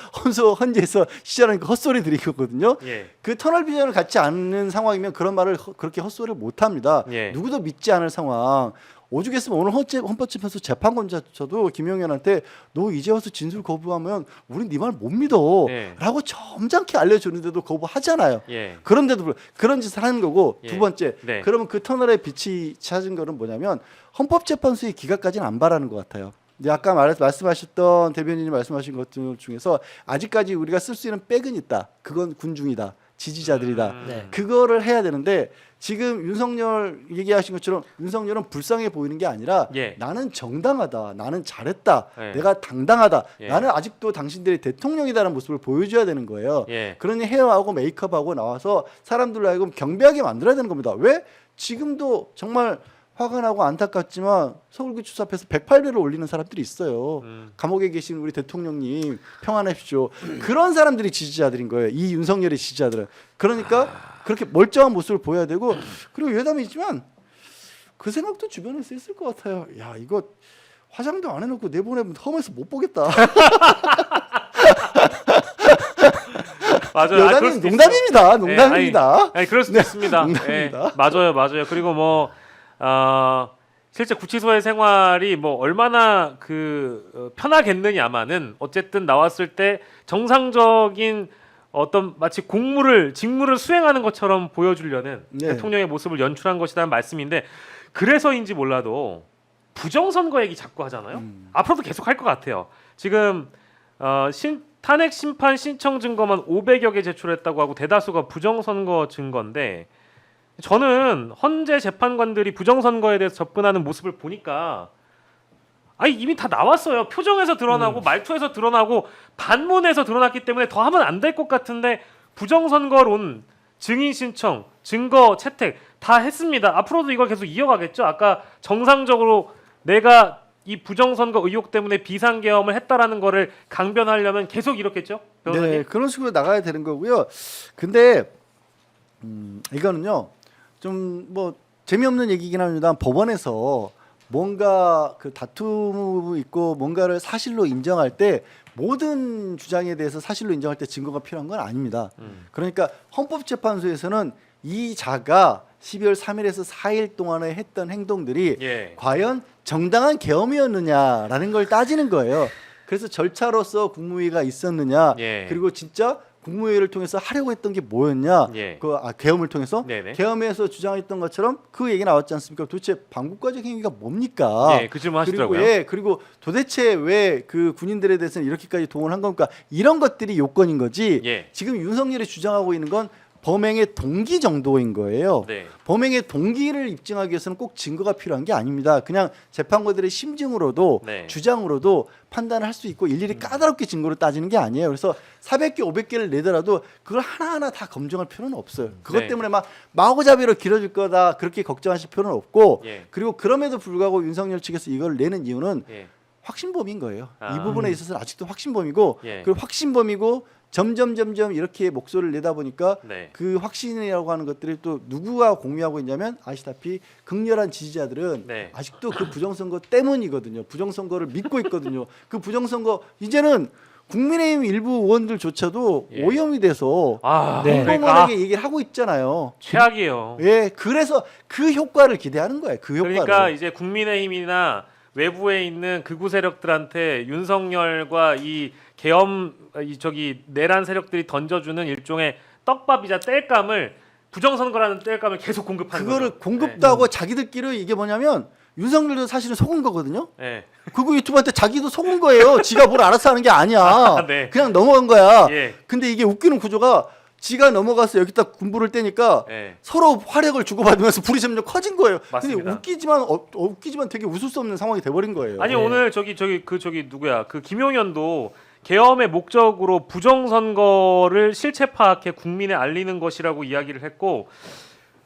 헌재에서 시전하는 헛소리들이거든요. 예. 그 터널 비전을 갖지 않는 상황이면 그런 말을 그렇게 헛소리를 못 합니다. 예. 누구도 믿지 않을 상황. 오죽했으면 오늘 헌법재판소 재판관조차도 김용현한테 너 이제 와서 진술 거부하면 우린 네 말 못 믿어 네. 라고 점잖게 알려주는데도 거부하잖아요. 예. 그런데도 그런 짓을 하는 거고 예. 두 번째 네. 그러면 그 터널의 빛이 찾은 거는 뭐냐면 헌법재판소의 기각까지는 안 바라는 것 같아요. 이제 아까 말씀하셨던 대변인이 말씀하신 것들 중에서 아직까지 우리가 쓸 수 있는 백은 있다. 그건 군중이다. 지지자들이다. 네. 그거를 해야 되는데 지금 윤석열 얘기하신 것처럼 윤석열은 불쌍해 보이는 게 아니라 예. 나는 정당하다. 나는 잘했다. 예. 내가 당당하다. 예. 나는 아직도 당신들이 대통령이다라는 모습을 보여줘야 되는 거예요. 예. 그러니 헤어하고 메이크업하고 나와서 사람들로 하여금 경배하게 만들어야 되는 겁니다. 왜? 지금도 정말 화가 나고 안타깝지만 서울구치소 앞에서 108배를 올리는 사람들이 있어요. 감옥에 계신 우리 대통령님 평안하십시오. 그런 사람들이 지지자들인 거예요. 이 윤석열의 지지자들은. 그러니까 그렇게 멀쩡한 모습을 보여야 되고 그리고 여담이지만 그 생각도 주변에서 있을 것 같아요. 야 이거 화장도 안 해놓고 내보내면 험해서 못 보겠다. 맞아요. 아, 그럴 여담이 수도 농담입니다. 있어요. 농담입니다. 아니, 그럴 수도 있습니다. 농담입니다. 예, 맞아요. 그리고 뭐 실제 구치소의 생활이 뭐 얼마나 편하겠느냐마는 어쨌든 나왔을 때 정상적인 어떤 마치 직무를 수행하는 것처럼 보여주려는 네. 대통령의 모습을 연출한 것이라는 말씀인데 그래서인지 몰라도 부정선거 얘기 자꾸 하잖아요. 앞으로도 계속 할 것 같아요. 지금 탄핵 심판 신청 증거만 500여 개 제출했다고 하고 대다수가 부정선거 증거인데 저는 헌재 재판관들이 부정선거에 대해서 접근하는 모습을 보니까 아니 이미 다 나왔어요. 표정에서 드러나고 말투에서 드러나고 반문에서 드러났기 때문에 더 하면 안 될 것 같은데 부정선거론, 증인 신청, 증거 채택 다 했습니다. 앞으로도 이걸 계속 이어가겠죠. 아까 정상적으로 내가 이 부정선거 의혹 때문에 비상계엄을 했다라는 거를 강변하려면 계속 이렇겠죠. 변호사님? 네, 그런 식으로 나가야 되는 거고요. 근데 이거는요, 좀 뭐 재미없는 얘기긴 합니다. 법원에서 뭔가 그 다툼이 있고 뭔가를 사실로 인정할 때 모든 주장에 대해서 사실로 인정할 때 증거가 필요한 건 아닙니다. 그러니까 헌법재판소에서는 이 자가 12월 3일에서 4일 동안에 했던 행동들이 예. 과연 정당한 계엄이었느냐라는 걸 따지는 거예요. 그래서 절차로서 국무회의가 있었느냐, 예. 그리고 진짜 국무회의를 통해서 하려고 했던 게 뭐였냐, 예. 계엄을 통해서 네네. 계엄에서 주장했던 것처럼 그 얘기 나왔지 않습니까? 도대체 반국가적 행위가 뭡니까? 예, 그 질문 그리고 하시더라고요. 그리고 도대체 왜 그 군인들에 대해서는 이렇게까지 동원한 겁니까? 이런 것들이 요건인 거지. 예. 지금 윤석열이 주장하고 있는 건 범행의 동기 정도인 거예요. 네. 범행의 동기를 입증하기 위해서는 꼭 증거가 필요한 게 아닙니다. 그냥 재판관들의 심증으로도 네. 주장으로도 판단을 할 수 있고 일일이 까다롭게 증거를 따지는 게 아니에요. 그래서 400개, 500개를 내더라도 그걸 하나하나 다 검증할 필요는 없어요. 그것 네. 때문에 막 마구잡이로 길어질 거다 그렇게 걱정하실 필요는 없고 예. 그리고 그럼에도 불구하고 윤석열 측에서 이걸 내는 이유는 예. 확신범인 거예요. 아. 이 부분에 있어서는 아직도 확신범이고 예. 그리고 확신범이고 점점 이렇게 목소리를 내다 보니까 네. 그 확신이라고 하는 것들이 또 누구가 공유하고 있냐면 아시다시피 극렬한 지지자들은 네. 아직도 그 부정선거 때문이거든요. 부정선거를 믿고 있거든요. 그 부정선거 이제는 국민의힘 일부 의원들조차도 예. 오염이 돼서 아, 네. 공공연하게 얘기를 하고 있잖아요. 최악이에요. 예, 그래서 그 효과를 기대하는 거예요. 그 효과를. 그러니까 이제 국민의힘이나 외부에 있는 극우 세력들한테 윤석열과 이 계엄 내란 세력들이 던져주는 일종의 떡밥이자 땔감을 부정선거라는 땔감을 계속 공급하는 그거를 거죠. 공급도 하고 자기들끼리 이게 뭐냐면 윤석열도 사실은 속은 거거든요. 네. 그거 유튜브한테 자기도 속은 거예요. 지가 뭘 알아서 하는 게 아니야. 네. 그냥 넘어간 거야. 예. 근데 이게 웃기는 구조가 지가 넘어가서 여기다 군부를 떼니까 예. 서로 활약을 주고받으면서 불이 점점 커진 거예요. 맞습니다. 근데 웃기지만 되게 웃을 수 없는 상황이 돼버린 거예요. 아니 네. 오늘 저기 누구야? 그 김용현도 계엄의 목적으로 부정선거를 실체 파악해 국민에 알리는 것이라고 이야기를 했고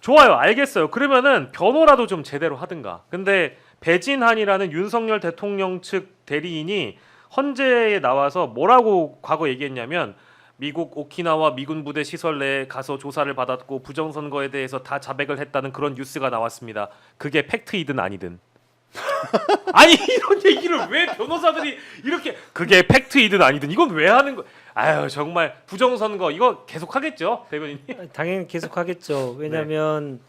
좋아요. 알겠어요. 그러면은 변호라도 좀 제대로 하든가. 근데 배진한이라는 윤석열 대통령 측 대리인이 헌재에 나와서 뭐라고 과거 얘기했냐면 미국 오키나와 미군 부대 시설 내에 가서 조사를 받았고 부정선거에 대해서 다 자백을 했다는 그런 뉴스가 나왔습니다. 그게 팩트이든 아니든. 아니 이런 얘기를 왜 변호사들이 이렇게 그게 팩트이든 아니든 이건 왜 하는 거? 아유 정말 부정선거 이거 계속 하겠죠 대변인님? 당연히 계속 하겠죠. 왜냐하면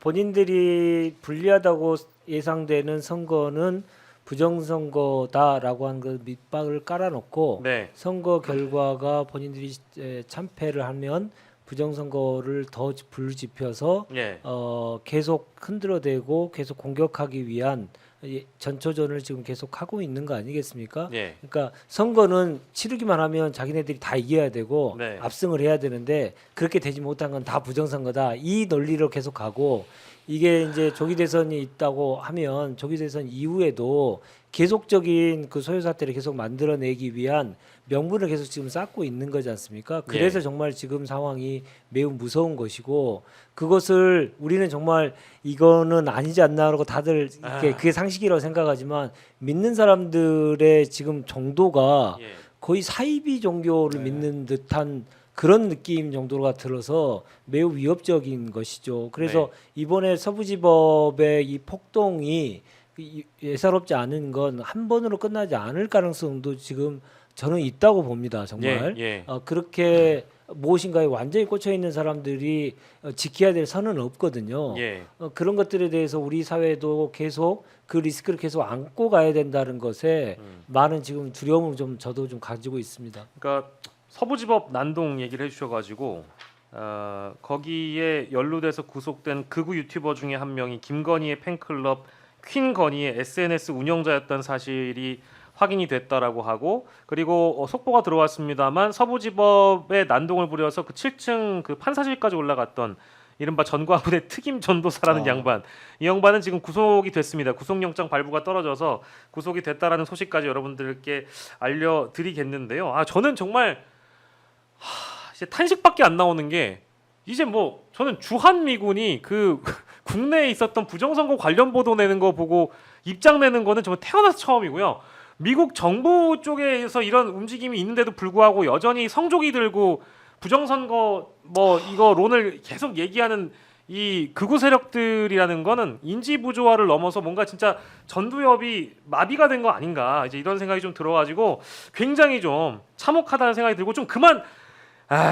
본인들이 불리하다고 예상되는 선거는 부정선거다라고 하는 그 밑박을 깔아놓고 네. 선거 결과가 본인들이 참패를 하면 부정선거를 더 불지펴서 예. 계속 흔들어대고 계속 공격하기 위한 전초전을 지금 계속 하고 있는 거 아니겠습니까? 예. 그러니까 선거는 치르기만 하면 자기네들이 다 이겨야 되고 네. 압승을 해야 되는데 그렇게 되지 못한 건 다 부정선거다. 이 논리로 계속 가고 이게 이제 조기 대선이 있다고 하면 조기 대선 이후에도 계속적인 그 소요 사태를 계속 만들어내기 위한 명분을 계속 지금 쌓고 있는 거지 않습니까? 그래서 예. 정말 지금 상황이 매우 무서운 것이고 그것을 우리는 정말 이거는 아니지 않나라고 다들 이렇게 그게 상식이라고 생각하지만 믿는 사람들의 지금 정도가 예. 거의 사이비 종교를 믿는 듯한 그런 느낌 정도가 들어서 매우 위협적인 것이죠. 그래서 이번에 서부지법의 이 폭동이 예사롭지 않은 건 한 번으로 끝나지 않을 가능성도 지금 저는 있다고 봅니다. 정말 예. 그렇게 무엇인가에 완전히 꽂혀 있는 사람들이 지켜야 될 선은 없거든요. 예. 그런 것들에 대해서 우리 사회도 계속 그 리스크를 계속 안고 가야 된다는 것에 많은 지금 두려움을 좀 저도 좀 가지고 있습니다. 그러니까 서부지법 난동 얘기를 해주셔가지고 거기에 연루돼서 구속된 극우 유튜버 중에 한 명이 김건희의 팬클럽 퀸 건희의 SNS 운영자였던 사실이 확인이 됐다라고 하고 그리고 속보가 들어왔습니다만 서부지법에 난동을 부려서 그 7층 그 판사실까지 올라갔던 이른바 전과문의 특임 전도사라는 양반 이 양반은 지금 구속이 됐습니다. 구속영장 발부가 떨어져서 구속이 됐다라는 소식까지 여러분들께 알려드리겠는데요. 저는 정말 이제 탄식밖에 안 나오는 게 이제 뭐 저는 주한미군이 그 국내에 있었던 부정선거 관련 보도 내는 거 보고 입장 내는 거는 정말 태어나서 처음이고요. 미국 정부 쪽에서 이런 움직임이 있는데도 불구하고 여전히 성조기 들고 부정선거 뭐 이거 론을 계속 얘기하는 이 극우 세력들이라는 거는 인지 부조화를 넘어서 뭔가 진짜 전두엽이 마비가 된 거 아닌가 이제 이런 생각이 좀 들어가지고 굉장히 좀 참혹하다는 생각이 들고 좀 그만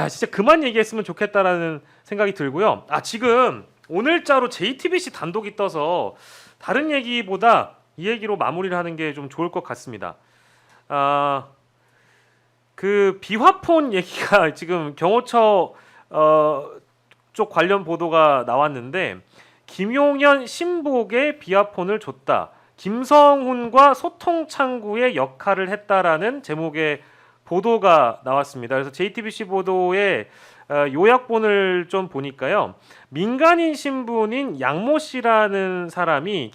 진짜 그만 얘기했으면 좋겠다라는 생각이 들고요. 지금 오늘자로 JTBC 단독이 떠서 다른 얘기보다 이 얘기로 마무리를 하는 게 좀 좋을 것 같습니다. 그 비화폰 얘기가 지금 경호처 쪽 관련 보도가 나왔는데 김용현 신복에 비화폰을 줬다. 김성훈과 소통 창구의 역할을 했다라는 제목의 보도가 나왔습니다. 그래서 JTBC 보도에 요약본을 좀 보니까요. 민간인 신분인 양모 씨라는 사람이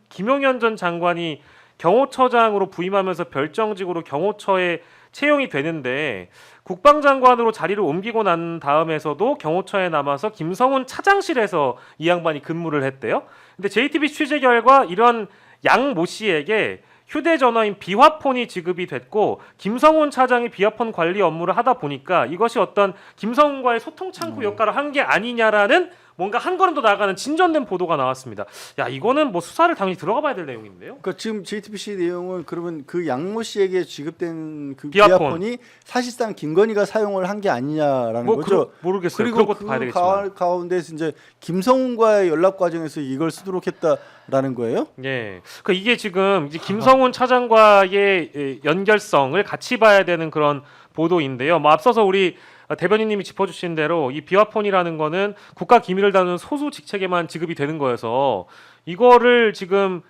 김용현 전 장관이 경호처장으로 부임하면서 별정직으로 경호처에 채용이 되는데 국방장관으로 자리를 옮기고 난 다음에서도 경호처에 남아서 김성훈 차장실에서 이 양반이 근무를 했대요. 근데 JTBC 취재 결과 이런 양모 씨에게 휴대전화인 비화폰이 지급이 됐고 김성훈 차장이 비화폰 관리 업무를 하다 보니까 이것이 어떤 김성훈과의 소통 창구 역할을 한 게 아니냐라는 뭔가 한 걸음 더 나아가는 진전된 보도가 나왔습니다. 이거는 뭐 수사를 당연히 들어가 봐야 될 내용인데요. 그러니까 지금 JTBC 내용은 그러면 그 양모 씨에게 지급된 그 비화폰. 비화폰이 사실상 김건희가 사용을 한 게 아니냐라는 뭐 거죠. 모르겠어요. 그리고 그런 것도 그 봐야 되겠지만. 가운데서 이제 김성훈과의 연락 과정에서 이걸 쓰도록 했다라는 거예요? 예. 그러니까 이게 지금 이제 김성훈 차장과의 연결성을 같이 봐야 되는 그런 보도인데요. 뭐 앞서서 우리 대변인님이 짚어주신 대로 이 비화폰이라는 거는 국가 기밀을 다루는 소수 직책에만 지급이 되는 거여서 이거를 지금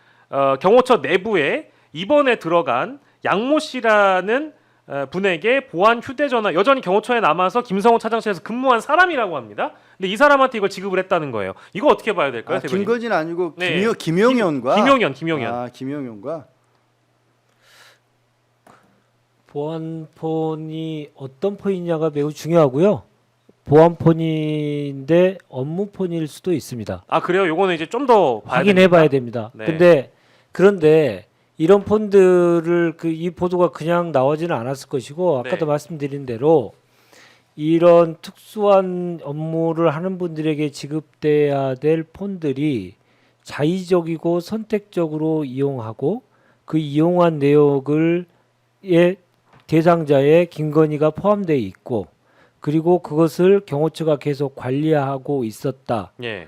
경호처 내부에 이번에 들어간 양모 씨라는 분에게 보안 휴대전화 여전히 경호처에 남아서 김성훈 차장실에서 근무한 사람이라고 합니다. 근데 이 사람한테 이걸 지급을 했다는 거예요. 이거 어떻게 봐야 될까요, 대변인? 김건희는 아니고 네. 김용현과 김용현. 김용현과 보안폰이 어떤 폰이냐가 매우 중요하고요. 보안폰인데 업무폰일 수도 있습니다. 그래요? 요거는 이제 좀 더 확인해봐야 됩니다. 네. 그런데 이런 폰들을 이 보도가 그냥 나오지는 않았을 것이고 아까도 네. 말씀드린 대로 이런 특수한 업무를 하는 분들에게 지급돼야 될 폰들이 자의적이고 선택적으로 이용하고 그 이용한 내역을 대상자에 김건희가 포함되어 있고 그리고 그것을 경호처가 계속 관리하고 있었다라고 예.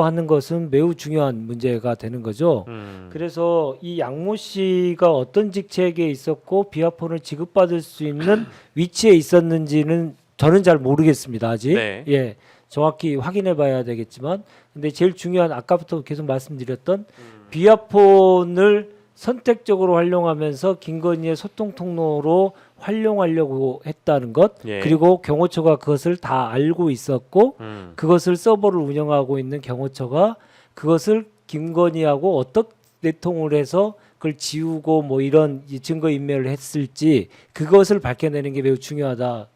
하는 것은 매우 중요한 문제가 되는 거죠. 그래서 이 양모 씨가 어떤 직책에 있었고 비화폰을 지급받을 수 있는 위치에 있었는지는 저는 잘 모르겠습니다. 아직. 네. 예. 정확히 확인해 봐야 되겠지만 근데 제일 중요한 아까부터 계속 말씀드렸던 비화폰을 선택적으로 활용하면서 김건희의 소통 통로로 활용하려고 했다는 것 예. 그리고 경호처가 그것을 다 알고 있었고 그것을 서버를 운영하고 있는 경호처가 그것을 김건희하고 어떻게 내통을 해서 그걸 지우고 뭐 이런 이 증거 인멸을 했을지 그것을 밝혀내는 게 매우 중요하다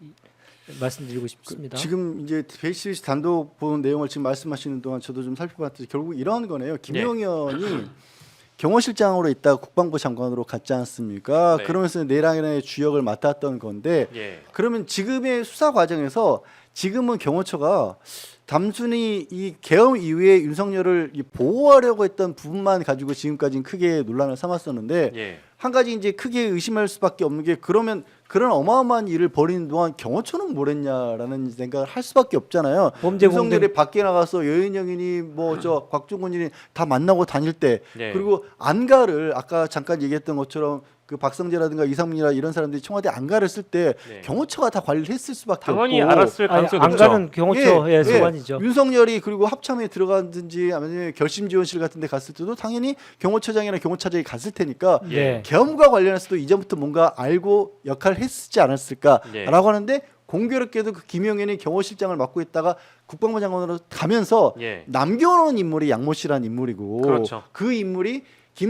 말씀드리고 싶습니다. 지금 이제 베이시스 단독 본 내용을 지금 말씀하시는 동안 저도 좀 살펴봤더니 결국 이런 거네요. 김용현이 경호실장으로 있다가 국방부 장관으로 갔지 않습니까? 네. 그러면서 내란의 주역을 맡았던 건데 예. 그러면 지금의 수사 과정에서 지금은 경호처가 단순히 이 계엄 이후에 윤석열을 보호하려고 했던 부분만 가지고 지금까지는 크게 논란을 삼았었는데 예. 한 가지 이제 크게 의심할 수밖에 없는 게 그러면 그런 어마어마한 일을 벌이는 동안 경호처는 뭘 했냐라는 생각을 할 수밖에 없잖아요. 범죄 윤석열이 밖에 나가서 여인영이니 뭐 저 곽종건이니 다 만나고 다닐 때 예. 그리고 안가를 아까 잠깐 얘기했던 것처럼 그 박성재라든가 이상민이라 이런 사람들이 청와대 안가를 쓸 때 네. 경호처가 다 관리를 했을 수밖에 당연히 없고 알았을 아니, 가능성이 안 높죠. 가는 경호처의 소관이죠. 윤석열이 그리고 합참에 들어갔든지 아니면 결심지원실 같은 데 갔을 때도 당연히 경호처장이나 경호차장이 갔을 테니까 예. 계엄과 관련해서도 이전부터 뭔가 알고 역할을 했지 않았을까라고 예. 하는데 공교롭게도 그 김용현이 경호실장을 맡고 있다가 국방부 장관으로 가면서 예. 남겨놓은 인물이 양모 씨라는 인물이고 그렇죠. 그 인물이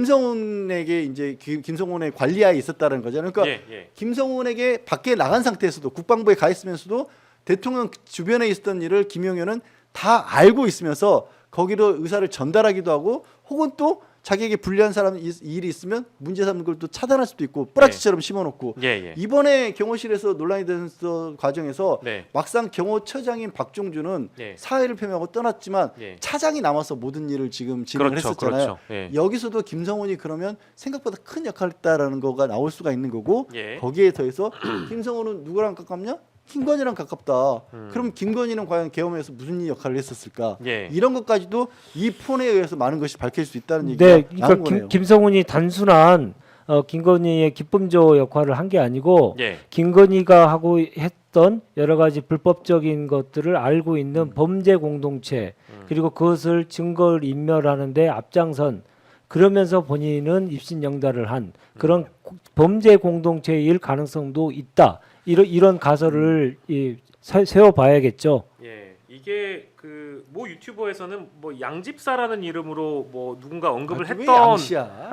김성훈에게 이제 김성훈의 관리하에 있었다는 거잖아요. 그러니까 예. 예. 김성훈에게 밖에 나간 상태에서도 국방부에 가 있으면서도 대통령 주변에 있었던 일을 김용현은 다 알고 있으면서 거기로 의사를 전달하기도 하고 혹은 또 자기에게 불리한 사람 일이 있으면 문제 삼는 걸 또 차단할 수도 있고 뿌라치처럼 심어놓고 예. 예. 이번에 경호실에서 논란이 된 과정에서 네. 막상 경호처장인 박종준은 예. 사의를 표명하고 떠났지만 예. 차장이 남아서 모든 일을 지금 진행을 그렇죠. 했었잖아요. 그렇죠. 예. 여기서도 김성훈이 그러면 생각보다 큰 역할을 했다라는 거가 나올 수가 있는 거고 예. 거기에 더해서 김성훈은 누구랑 가깝냐? 김건희랑 가깝다. 그럼 김건희는 과연 계엄에서 무슨 역할을 했었을까? 예. 이런 것까지도 이 폰에 의해서 많은 것이 밝힐 수 있다는 얘기가 네, 나온 그러니까 거네요. 김성훈이 단순한 김건희의 기쁨조 역할을 한 게 아니고 예. 김건희가 하고 했던 여러 가지 불법적인 것들을 알고 있는 범죄 공동체 그리고 그것을 증거를 인멸하는데 앞장선 그러면서 본인은 입신영달을 한 그런 범죄 공동체일 가능성도 있다. 이런 가설을 세워봐야겠죠. 예. 이게 그 모 유튜버에서는 뭐 양집사라는 이름으로 뭐 누군가 언급을 왜 했던 양씨야?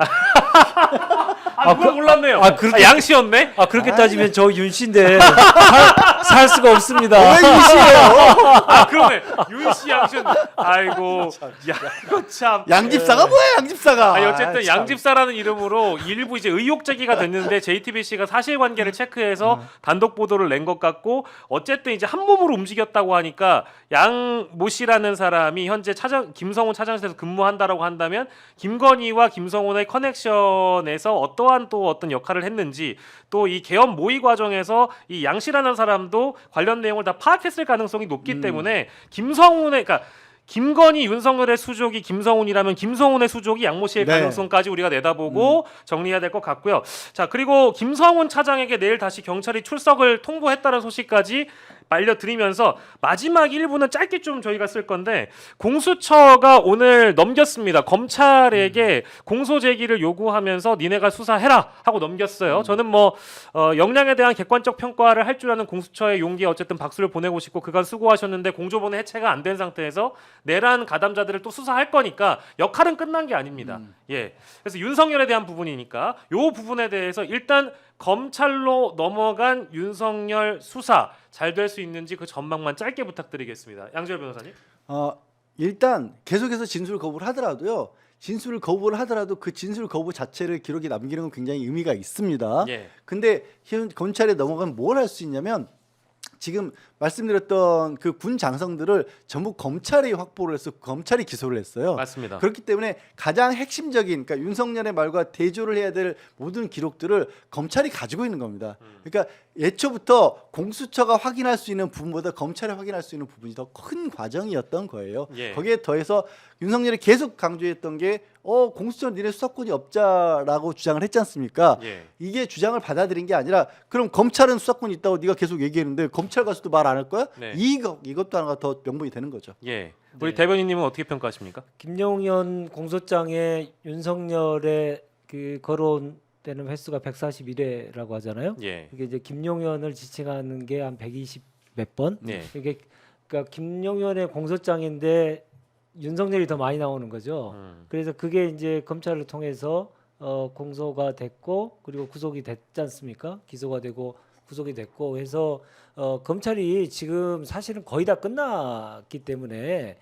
누가 몰랐네요. 그렇게- 양씨였네. 그렇게 따지면 저 윤씨인데 살 수가 없습니다. 왜 양씨예요? 그러네. 윤씨 양씨는 아이고. 야, 이거 참. 양집사가 뭐야? 양집사가. 아니 어쨌든 참. 양집사라는 이름으로 일부 이제 의혹 제기가 됐는데 JTBC가 사실관계를 체크해서 단독 보도를 낸 것 같고 어쨌든 이제 한 몸으로 움직였다고 하니까 양모 씨라는 사람이 현재 김성훈 차장실에서 근무한다라고 한다면 김건희와 김성훈의 커넥션에서 어떠한 또 어떤 역할을 했는지 또 이 계엄 모의 과정에서 이 양 씨라는 사람도 관련 내용을 다 파악했을 가능성이 높기 때문에 김성훈의 그러니까 김건희 윤석열의 수족이 김성훈이라면 김성훈의 수족이 양모 씨의 네. 가능성까지 우리가 내다보고 정리해야 될 것 같고요. 자 그리고 김성훈 차장에게 내일 다시 경찰이 출석을 통보했다는 소식까지 알려드리면서 마지막 1부는 짧게 좀 저희가 쓸 건데 공수처가 오늘 넘겼습니다. 검찰에게 공소 제기를 요구하면서 니네가 수사해라 하고 넘겼어요. 저는 뭐 역량에 대한 객관적 평가를 할 줄 아는 공수처의 용기에 어쨌든 박수를 보내고 싶고 그간 수고하셨는데 공조본의 해체가 안 된 상태에서 내란 가담자들을 또 수사할 거니까 역할은 끝난 게 아닙니다. 예. 그래서 윤석열에 대한 부분이니까 요 부분에 대해서 일단 검찰로 넘어간 윤석열 수사 잘 될 수 있는지 그 전망만 짧게 부탁드리겠습니다. 양지열 변호사님. 일단 계속해서 진술 거부를 하더라도요. 진술을 거부를 하더라도 그 진술 거부 자체를 기록에 남기는 건 굉장히 의미가 있습니다. 예. 근데 현 검찰에 넘어가면 뭘 할 수 있냐면 지금 말씀드렸던 그 군 장성들을 전부 검찰이 확보를 해서 검찰이 기소를 했어요. 맞습니다. 그렇기 때문에 가장 핵심적인 그러니까 윤석열의 말과 대조를 해야 될 모든 기록들을 검찰이 가지고 있는 겁니다. 그러니까 애초부터 공수처가 확인할 수 있는 부분보다 검찰이 확인할 수 있는 부분이 더 큰 과정이었던 거예요. 예. 거기에 더해서 윤석열이 계속 강조했던 게 공수처는 니네 수사권이 없자라고 주장을 했지 않습니까? 예. 이게 주장을 받아들인 게 아니라 그럼 검찰은 수사권이 있다고 네가 계속 얘기했는데 검찰 가서도 말 안 할 거야? 네. 이것도 하나가 더 명분이 되는 거죠. 예. 우리 네. 대변인님은 어떻게 평가하십니까? 김용현 공소장에 윤석열의 그 거론되는 횟수가 141회라고 하잖아요. 예. 이게 이제 김용현을 지칭하는 게 한 120 몇 번. 예. 이게 그러니까 김용현의 공소장인데 윤석열이 더 많이 나오는 거죠. 그래서 그게 이제 검찰을 통해서 공소가 됐고 그리고 구속이 됐지 않습니까? 기소가 되고 구속이 됐고 해서 검찰이 지금 사실은 거의 다 끝났기 때문에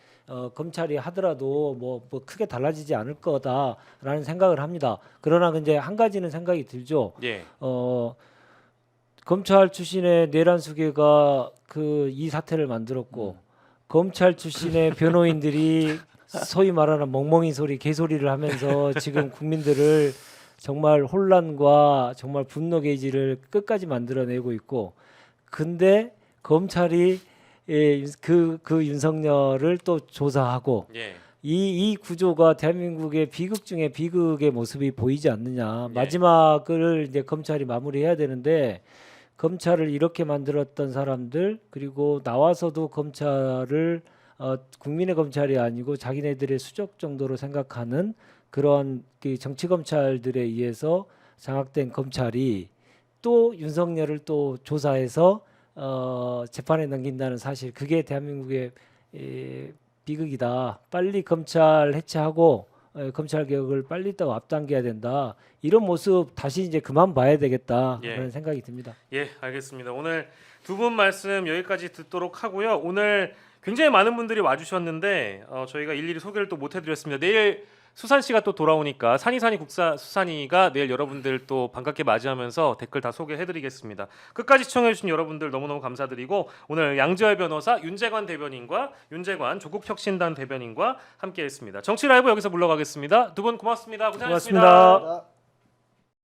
검찰이 하더라도 뭐 크게 달라지지 않을 거다라는 생각을 합니다. 그러나 이제 한 가지는 생각이 들죠. 예. 검찰 출신의 내란수계가 이 사태를 만들었고 검찰 출신의 변호인들이 소위 말하는 멍멍이 소리, 개소리를 하면서 지금 국민들을 정말 혼란과 정말 분노 게이지를 끝까지 만들어내고 있고, 근데 검찰이 그 윤석열을 또 조사하고 예. 이 구조가 대한민국의 비극 중에 비극의 모습이 보이지 않느냐. 예. 마지막을 이제 검찰이 마무리해야 되는데 검찰을 이렇게 만들었던 사람들 그리고 나와서도 검찰을 국민의 검찰이 아니고 자기네들의 수적 정도로 생각하는 그런 정치 검찰들에 의해서 장악된 검찰이 또 윤석열을 또 조사해서 재판에 넘긴다는 사실, 그게 대한민국의 비극이다. 빨리 검찰 해체하고 검찰 개혁을 빨리 또 앞당겨야 된다. 이런 모습 다시 이제 그만 봐야 되겠다. 예. 그런 생각이 듭니다. 예, 알겠습니다. 오늘 두 분 말씀 여기까지 듣도록 하고요. 오늘 굉장히 많은 분들이 와주셨는데 저희가 일일이 소개를 또 못 해드렸습니다. 내일 수산씨가 또 돌아오니까 산이산이 국사 수산이가 내일 여러분들 또 반갑게 맞이하면서 댓글 다 소개해드리겠습니다. 끝까지 시청해주신 여러분들 너무너무 감사드리고 오늘 양지열 변호사, 윤재관 대변인과 윤재관 조국혁신단 대변인과 함께했습니다. 정치 라이브 여기서 물러가겠습니다. 두 분 고맙습니다. 고생하셨습니다. 고맙습니다.